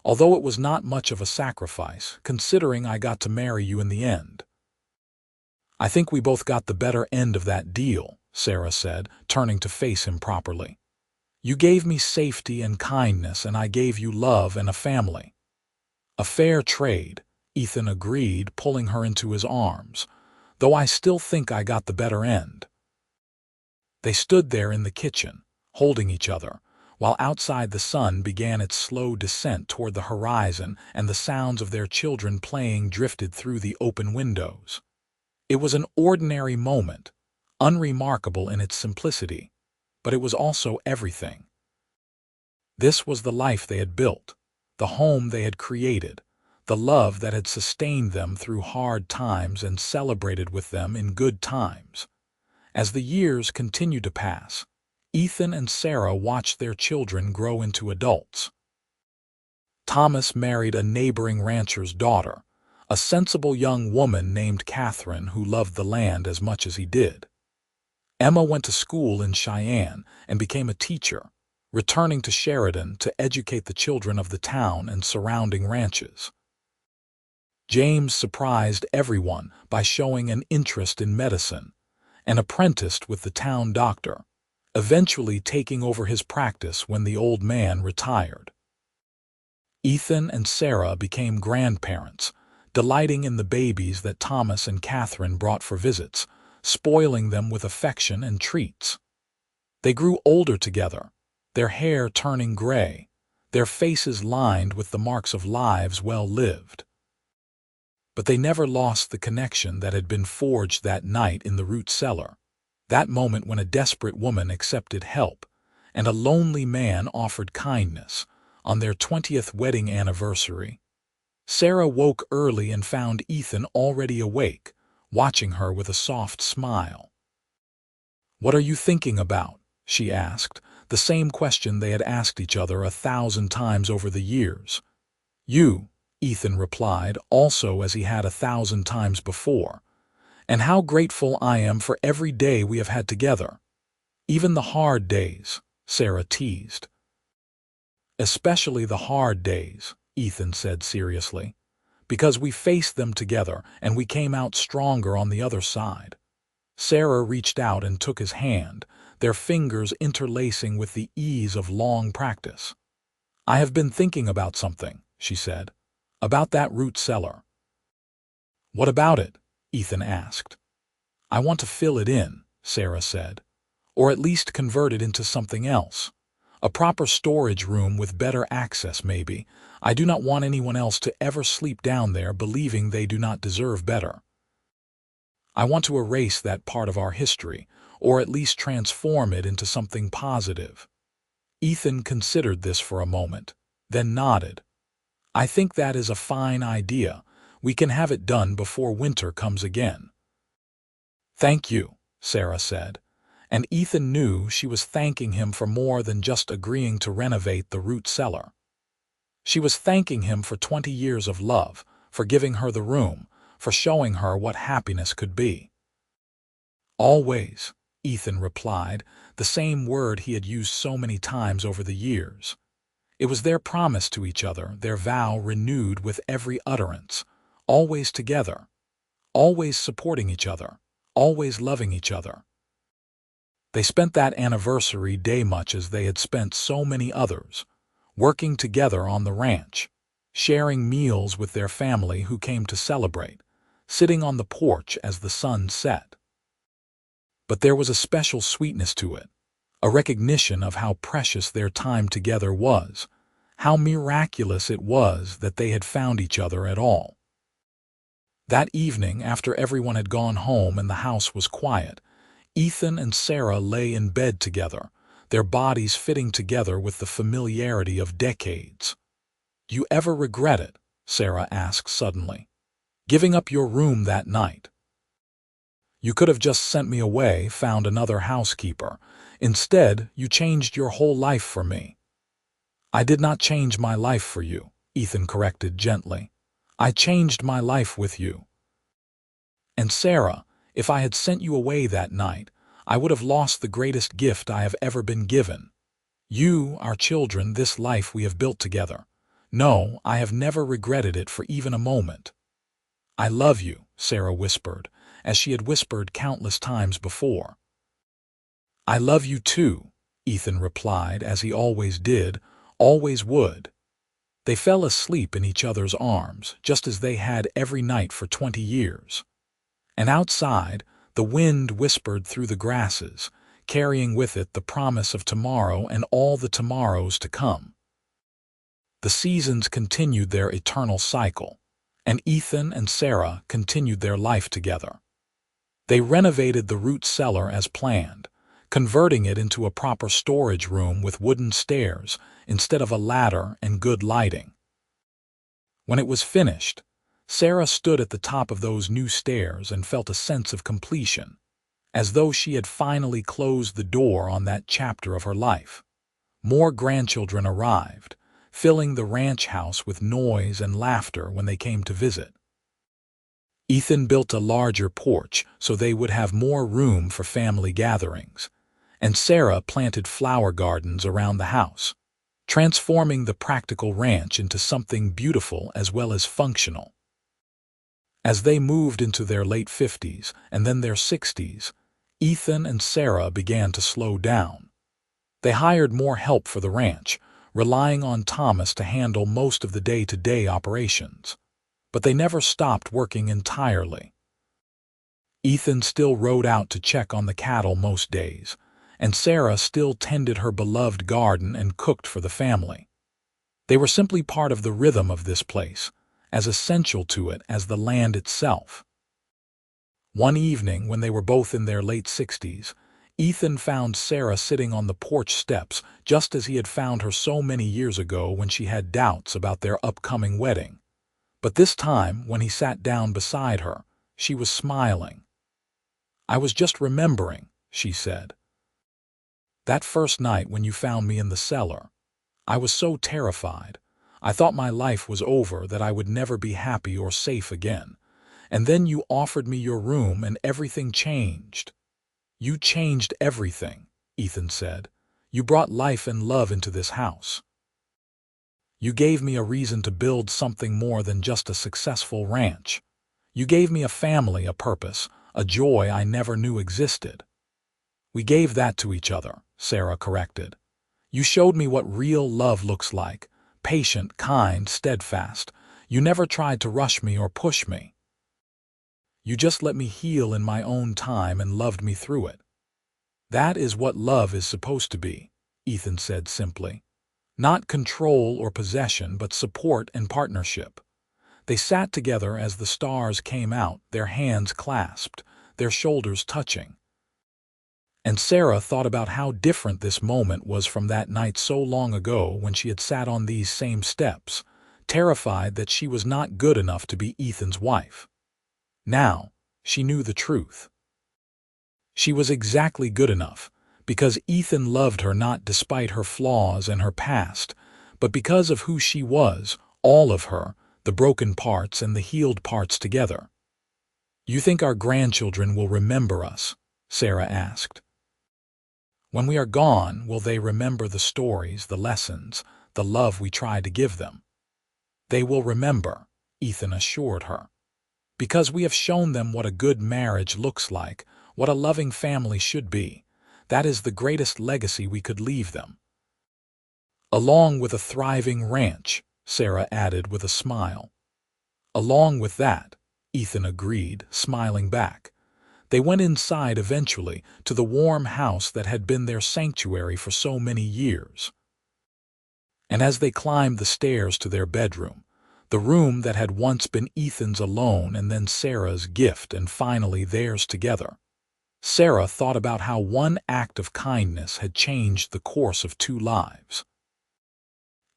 Speaker 1: although it was not much of a sacrifice, considering I got to marry you in the end." "I think we both got the better end of that deal," Sarah said, turning to face him properly. "You gave me safety and kindness, and I gave you love and a family." "A fair trade," Ethan agreed, pulling her into his arms, "though I still think I got the better end." They stood there in the kitchen, holding each other, while outside the sun began its slow descent toward the horizon and the sounds of their children playing drifted through the open windows. It was an ordinary moment, unremarkable in its simplicity, but it was also everything. This was the life they had built, the home they had created, the love that had sustained them through hard times and celebrated with them in good times. As the years continued to pass, Ethan and Sarah watched their children grow into adults. Thomas married a neighboring rancher's daughter, a sensible young woman named Catherine who loved the land as much as he did. Emma went to school in Cheyenne and became a teacher, returning to Sheridan to educate the children of the town and surrounding ranches. James surprised everyone by showing an interest in medicine and apprenticed with the town doctor, eventually taking over his practice when the old man retired. Ethan and Sarah became grandparents, delighting in the babies that Thomas and Catherine brought for visits, spoiling them with affection and treats. They grew older together, their hair turning gray, their faces lined with the marks of lives well lived. But they never lost the connection that had been forged that night in the root cellar, that moment when a desperate woman accepted help and a lonely man offered kindness on their 20th wedding anniversary. Sarah woke early and found Ethan already awake, watching her with a soft smile. "What are you thinking about?" she asked, the same question they had asked each other 1,000 times over the years. "You," Ethan replied, also as he had 1,000 times before. "And how grateful I am for every day we have had together. Even the hard days," Sarah teased. "Especially the hard days," Ethan said seriously, "because we faced them together and we came out stronger on the other side." Sarah reached out and took his hand, their fingers interlacing with the ease of long practice. "I have been thinking about something," she said, "about that root cellar." "What about it?" Ethan asked. "I want to fill it in," Sarah said, "or at least convert it into something else. A proper storage room with better access, maybe. I do not want anyone else to ever sleep down there believing they do not deserve better. I want to erase that part of our history, or at least transform it into something positive." Ethan considered this for a moment, then nodded. "I think that is a fine idea. We can have it done before winter comes again." "Thank you," Sarah said, and Ethan knew she was thanking him for more than just agreeing to renovate the root cellar. She was thanking him for 20 years of love, for giving her the room, for showing her what happiness could be. "Always," Ethan replied, the same word he had used so many times over the years. It was their promise to each other, their vow renewed with every utterance, always together, always supporting each other, always loving each other. They spent that anniversary day much as they had spent so many others, working together on the ranch, sharing meals with their family who came to celebrate, sitting on the porch as the sun set. But there was a special sweetness to it, a recognition of how precious their time together was, how miraculous it was that they had found each other at all. That evening, after everyone had gone home and the house was quiet, Ethan and Sarah lay in bed together, their bodies fitting together with the familiarity of decades. "Do you ever regret it?" Sarah asked suddenly. "Giving up your room that night? You could have just sent me away, found another housekeeper. Instead, you changed your whole life for me." "I did not change my life for you," Ethan corrected gently. "I changed my life with you. And Sarah, if I had sent you away that night, I would have lost the greatest gift I have ever been given. You, our children, this life we have built together. No, I have never regretted it for even a moment." "I love you," Sarah whispered, as she had whispered countless times before. "I love you too," Ethan replied, as he always did, always would. They fell asleep in each other's arms, just as they had every night for 20 years. And outside, the wind whispered through the grasses, carrying with it the promise of tomorrow and all the tomorrows to come. The seasons continued their eternal cycle, and Ethan and Sarah continued their life together. They renovated the root cellar as planned, converting it into a proper storage room with wooden stairs instead of a ladder and good lighting. When it was finished, Sarah stood at the top of those new stairs and felt a sense of completion, as though she had finally closed the door on that chapter of her life. More grandchildren arrived, filling the ranch house with noise and laughter when they came to visit. Ethan built a larger porch so they would have more room for family gatherings, and Sarah planted flower gardens around the house, transforming the practical ranch into something beautiful as well as functional. As they moved into their late 50s and then their 60s, Ethan and Sarah began to slow down. They hired more help for the ranch, relying on Thomas to handle most of the day-to-day operations. But they never stopped working entirely. Ethan still rode out to check on the cattle most days, and Sarah still tended her beloved garden and cooked for the family. They were simply part of the rhythm of this place, as essential to it as the land itself. One evening, when they were both in their late 60s, Ethan found Sarah sitting on the porch steps just as he had found her so many years ago when she had doubts about their upcoming wedding. But this time, when he sat down beside her, she was smiling. "I was just remembering," she said. "That first night when you found me in the cellar. I was so terrified. I thought my life was over, that I would never be happy or safe again. And then you offered me your room and everything changed." "You changed everything," Ethan said. "You brought life and love into this house. You gave me a reason to build something more than just a successful ranch. You gave me a family, a purpose, a joy I never knew existed." "We gave that to each other," Sarah corrected. "You showed me what real love looks like, patient, kind, steadfast. You never tried to rush me or push me. You just let me heal in my own time and loved me through it." "That is what love is supposed to be," Ethan said simply. "Not control or possession, but support and partnership." They sat together as the stars came out, their hands clasped, their shoulders touching. And Sarah thought about how different this moment was from that night so long ago when she had sat on these same steps, terrified that she was not good enough to be Ethan's wife. Now, she knew the truth. She was exactly good enough, because Ethan loved her not despite her flaws and her past, but because of who she was, all of her, the broken parts and the healed parts together. "You think our grandchildren will remember us?" Sarah asked. "When we are gone, will they remember the stories, the lessons, the love we tried to give them?" "They will remember," Ethan assured her, "because we have shown them what a good marriage looks like, what a loving family should be. That is the greatest legacy we could leave them." "Along with a thriving ranch," Sarah added with a smile. "Along with that," Ethan agreed, smiling back. They went inside eventually, to the warm house that had been their sanctuary for so many years. And as they climbed the stairs to their bedroom, the room that had once been Ethan's alone and then Sarah's gift and finally theirs together, Sarah thought about how one act of kindness had changed the course of two lives.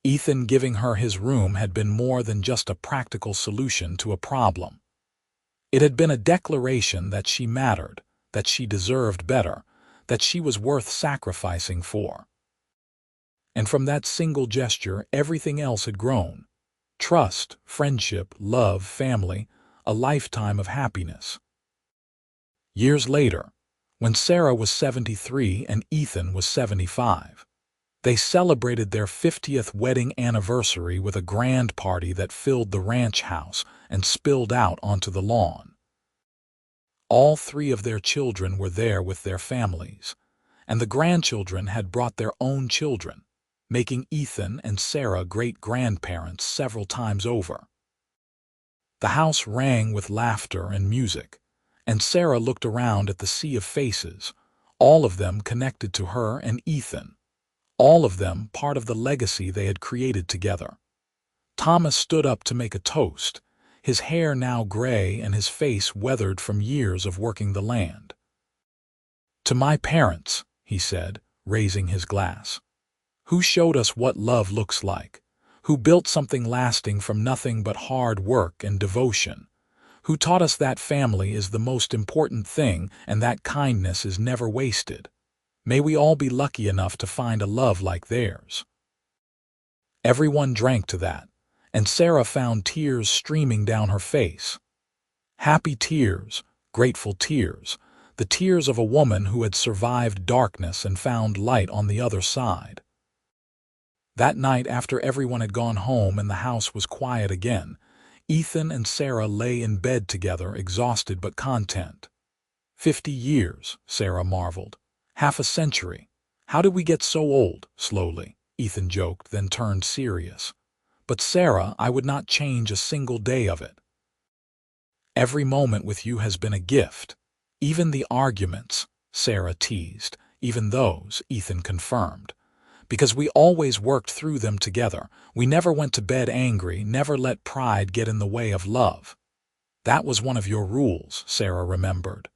Speaker 1: Ethan giving her his room had been more than just a practical solution to a problem. It had been a declaration that she mattered, that she deserved better, that she was worth sacrificing for. And from that single gesture, everything else had grown. Trust, friendship, love, family, a lifetime of happiness. Years later, when Sarah was 73 and Ethan was 75, they celebrated their 50th wedding anniversary with a grand party that filled the ranch house and spilled out onto the lawn. All three of their children were there with their families, and the grandchildren had brought their own children, making Ethan and Sarah great-grandparents several times over. The house rang with laughter and music, and Sarah looked around at the sea of faces, all of them connected to her and Ethan, all of them part of the legacy they had created together. Thomas stood up to make a toast, his hair now gray and his face weathered from years of working the land. "To my parents," he said, raising his glass. Who showed us what love looks like? Who built something lasting from nothing but hard work and devotion? Who taught us that family is the most important thing and that kindness is never wasted? May we all be lucky enough to find a love like theirs. Everyone drank to that, and Sarah found tears streaming down her face. Happy tears, grateful tears, the tears of a woman who had survived darkness and found light on the other side. That night, after everyone had gone home and the house was quiet again, Ethan and Sarah lay in bed together, exhausted but content. 50 years, Sarah marveled. Half a century. How did we get so old? Slowly, Ethan joked, then turned serious. But Sarah, I would not change a single day of it. Every moment with you has been a gift. Even the arguments, Sarah teased, even those, Ethan confirmed. Because we always worked through them together. We never went to bed angry, never let pride get in the way of love. That was one of your rules, Sarah remembered.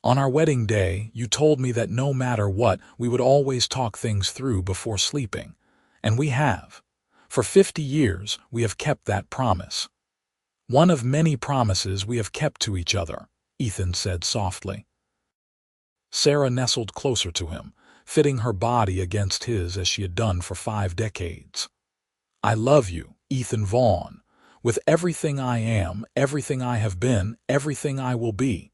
Speaker 1: On our wedding day, you told me that no matter what, we would always talk things through before sleeping. And we have. For 50 years, we have kept that promise. One of many promises we have kept to each other, Ethan said softly. Sarah nestled closer to him, fitting her body against his as she had done for 5 decades. I love you, Ethan Vaughn, with everything I am, everything I have been, everything I will be.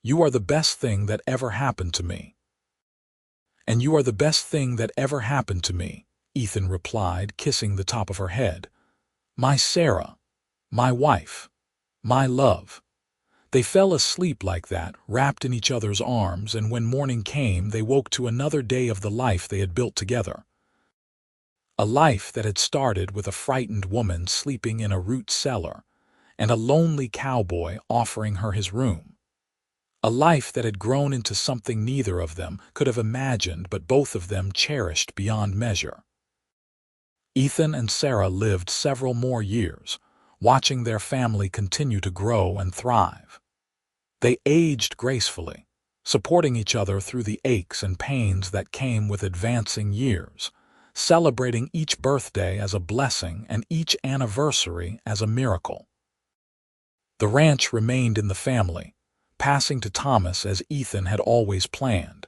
Speaker 1: You are the best thing that ever happened to me. And you are the best thing that ever happened to me, Ethan replied, kissing the top of her head. My Sarah, my wife, my love. They fell asleep like that, wrapped in each other's arms, and when morning came, they woke to another day of the life they had built together. A life that had started with a frightened woman sleeping in a root cellar, and a lonely cowboy offering her his room. A life that had grown into something neither of them could have imagined, but both of them cherished beyond measure. Ethan and Sarah lived several more years, watching their family continue to grow and thrive. They aged gracefully, supporting each other through the aches and pains that came with advancing years, celebrating each birthday as a blessing and each anniversary as a miracle. The ranch remained in the family, passing to Thomas as Ethan had always planned.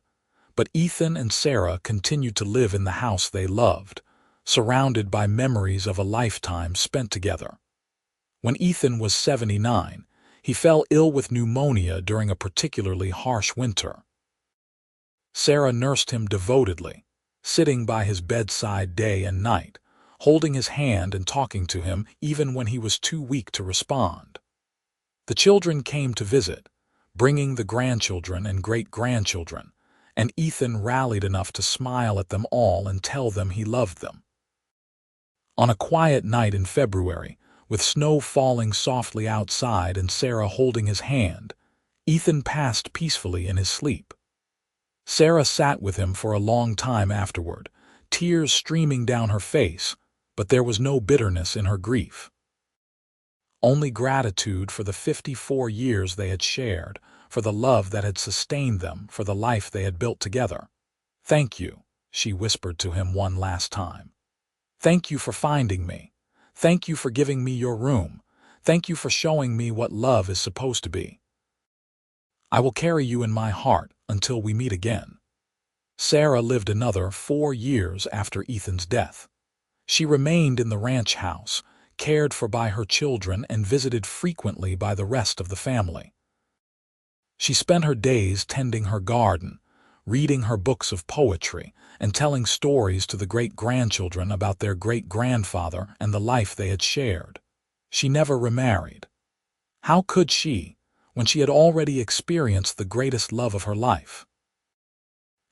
Speaker 1: But Ethan and Sarah continued to live in the house they loved, surrounded by memories of a lifetime spent together. When Ethan was 79, he fell ill with pneumonia during a particularly harsh winter. Sarah nursed him devotedly, sitting by his bedside day and night, holding his hand and talking to him even when he was too weak to respond. The children came to visit, bringing the grandchildren and great-grandchildren, and Ethan rallied enough to smile at them all and tell them he loved them. On a quiet night in February, with snow falling softly outside and Sarah holding his hand, Ethan passed peacefully in his sleep. Sarah sat with him for a long time afterward, tears streaming down her face, but there was no bitterness in her grief. Only gratitude for the 54 years they had shared, for the love that had sustained them, for the life they had built together. Thank you, she whispered to him one last time. Thank you for finding me. Thank you for giving me your room. Thank you for showing me what love is supposed to be. I will carry you in my heart until we meet again. Sarah lived another 4 years after Ethan's death. She remained in the ranch house, cared for by her children and visited frequently by the rest of the family. She spent her days tending her garden, reading her books of poetry, and telling stories to the great-grandchildren about their great-grandfather and the life they had shared. She never remarried. How could she, when she had already experienced the greatest love of her life?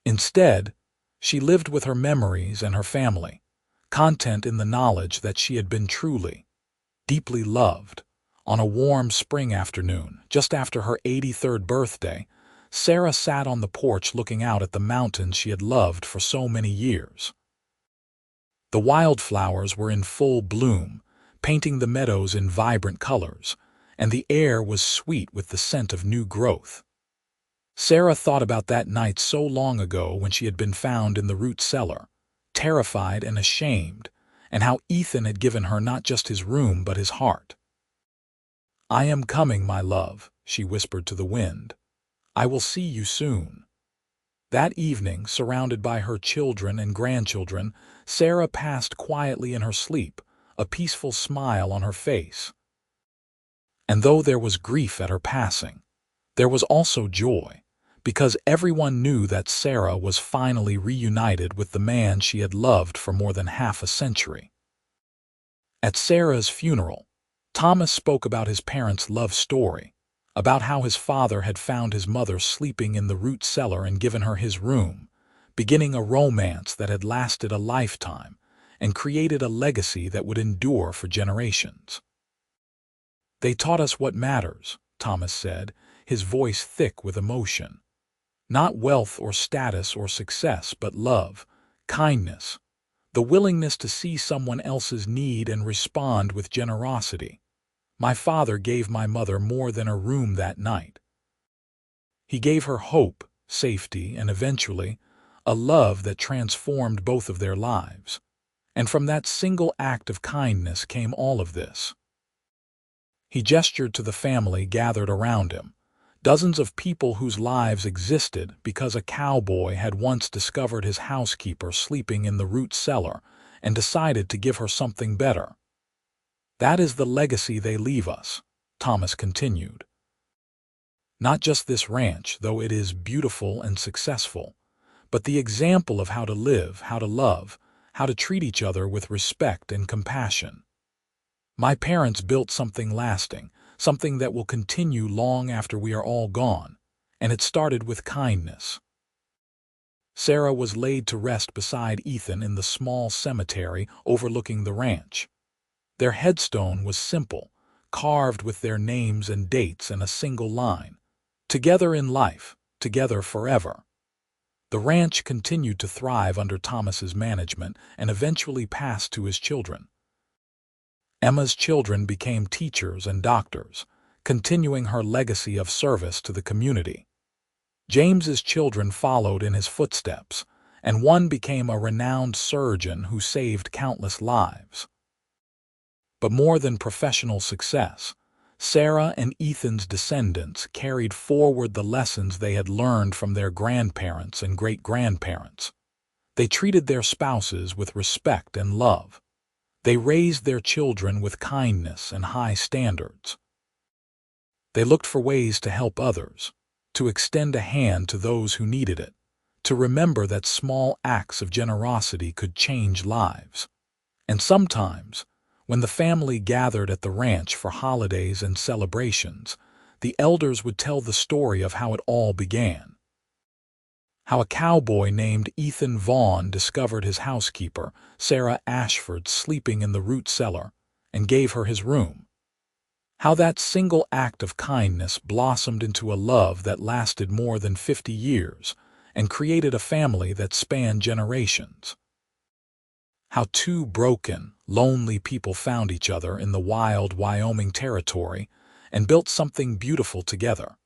Speaker 1: Instead, she lived with her memories and her family, content in the knowledge that she had been truly, deeply loved. On a warm spring afternoon, just after her 83rd birthday, Sarah sat on the porch looking out at the mountains she had loved for so many years. The wildflowers were in full bloom, painting the meadows in vibrant colors, and the air was sweet with the scent of new growth. Sarah thought about that night so long ago when she had been found in the root cellar, terrified and ashamed, and how Ethan had given her not just his room but his heart. "I am coming, my love," she whispered to the wind. "I will see you soon." That evening, surrounded by her children and grandchildren, Sarah passed quietly in her sleep, a peaceful smile on her face. And though there was grief at her passing, there was also joy, because everyone knew that Sarah was finally reunited with the man she had loved for more than half a century. At Sarah's funeral, Thomas spoke about his parents' love story, about how his father had found his mother sleeping in the root cellar and given her his room, beginning a romance that had lasted a lifetime and created a legacy that would endure for generations. "They taught us what matters," Thomas said, his voice thick with emotion. "Not wealth or status or success, but love, kindness, the willingness to see someone else's need and respond with generosity. My father gave my mother more than a room that night. He gave her hope, safety, and eventually, a love that transformed both of their lives. And from that single act of kindness came all of this." He gestured to the family gathered around him, dozens of people whose lives existed because a cowboy had once discovered his housekeeper sleeping in the root cellar and decided to give her something better. "That is the legacy they leave us," Thomas continued. "Not just this ranch, though it is beautiful and successful, but the example of how to live, how to love, how to treat each other with respect and compassion. My parents built something lasting, something that will continue long after we are all gone, and it started with kindness." Sarah was laid to rest beside Ethan in the small cemetery overlooking the ranch. Their headstone was simple, carved with their names and dates in a single line. Together in life, together forever. The ranch continued to thrive under Thomas's management and eventually passed to his children. Emma's children became teachers and doctors, continuing her legacy of service to the community. James's children followed in his footsteps, and one became a renowned surgeon who saved countless lives. But more than professional success, Sarah and Ethan's descendants carried forward the lessons they had learned from their grandparents and great-grandparents. They treated their spouses with respect and love. They raised their children with kindness and high standards. They looked for ways to help others, to extend a hand to those who needed it, to remember that small acts of generosity could change lives. And sometimes, when the family gathered at the ranch for holidays and celebrations, the elders would tell the story of how it all began. How a cowboy named Ethan Vaughn discovered his housekeeper, Sarah Ashford, sleeping in the root cellar, and gave her his room. How that single act of kindness blossomed into a love that lasted more than 50 years and created a family that spanned generations. How two broken, lonely people found each other in the wild Wyoming territory and built something beautiful together.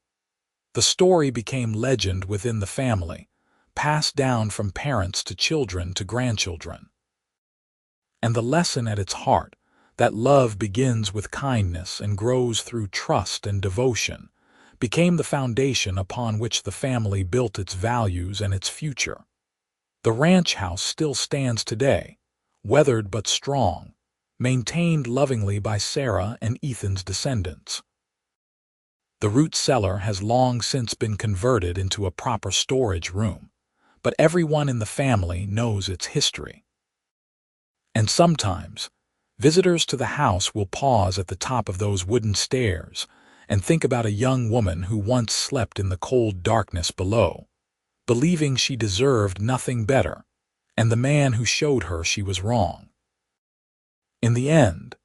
Speaker 1: The story became legend within the family, passed down from parents to children to grandchildren. And the lesson at its heart, that love begins with kindness and grows through trust and devotion, became the foundation upon which the family built its values and its future. The ranch house still stands today, weathered but strong, maintained lovingly by Sarah and Ethan's descendants. The root cellar has long since been converted into a proper storage room, but everyone in the family knows its history. And sometimes, visitors to the house will pause at the top of those wooden stairs and think about a young woman who once slept in the cold darkness below, believing she deserved nothing better, and the man who showed her she was wrong. In the end,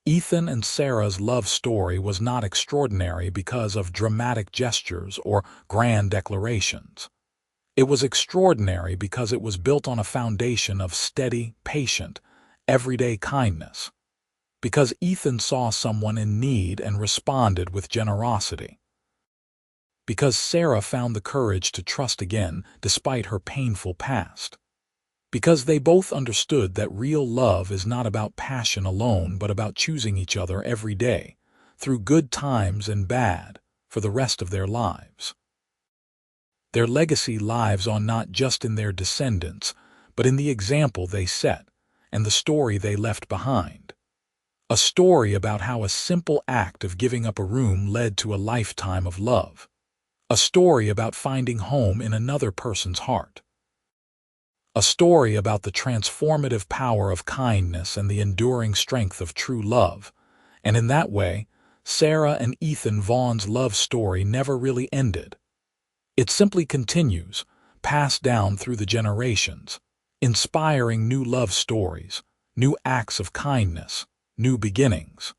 Speaker 1: Ethan and Sarah's love story was not extraordinary because of dramatic gestures or grand declarations. It was extraordinary because it was built on a foundation of steady, patient, everyday kindness. Because Ethan saw someone in need and responded with generosity. Because Sarah found the courage to trust again despite her painful past. Because they both understood that real love is not about passion alone but about choosing each other every day, through good times and bad, for the rest of their lives. Their legacy lives on not just in their descendants, but in the example they set and the story they left behind. A story about how a simple act of giving up a room led to a lifetime of love. A story about finding home in another person's heart. A story about the transformative power of kindness and the enduring strength of true love. And in that way, Sarah and Ethan Vaughn's love story never really ended. It simply continues, passed down through the generations, inspiring new love stories, new acts of kindness, new beginnings.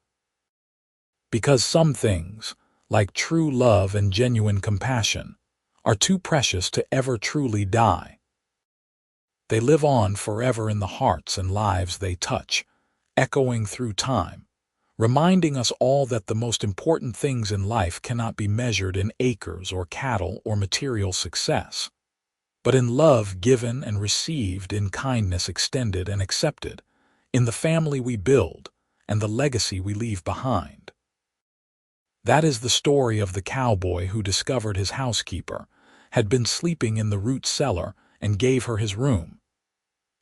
Speaker 1: Because some things, like true love and genuine compassion, are too precious to ever truly die. They live on forever in the hearts and lives they touch, echoing through time, reminding us all that the most important things in life cannot be measured in acres or cattle or material success, but in love given and received, in kindness extended and accepted, in the family we build and the legacy we leave behind. That is the story of the cowboy who discovered his housekeeper had been sleeping in the root cellar and gave her his room.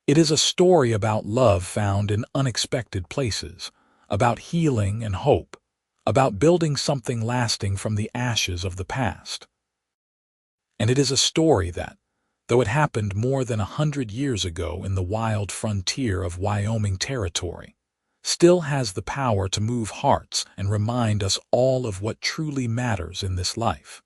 Speaker 1: It is a story about love found in unexpected places, about healing and hope, about building something lasting from the ashes of the past. And it is a story that, though it happened more than 100 years ago in the wild frontier of Wyoming territory, still has the power to move hearts and remind us all of what truly matters in this life.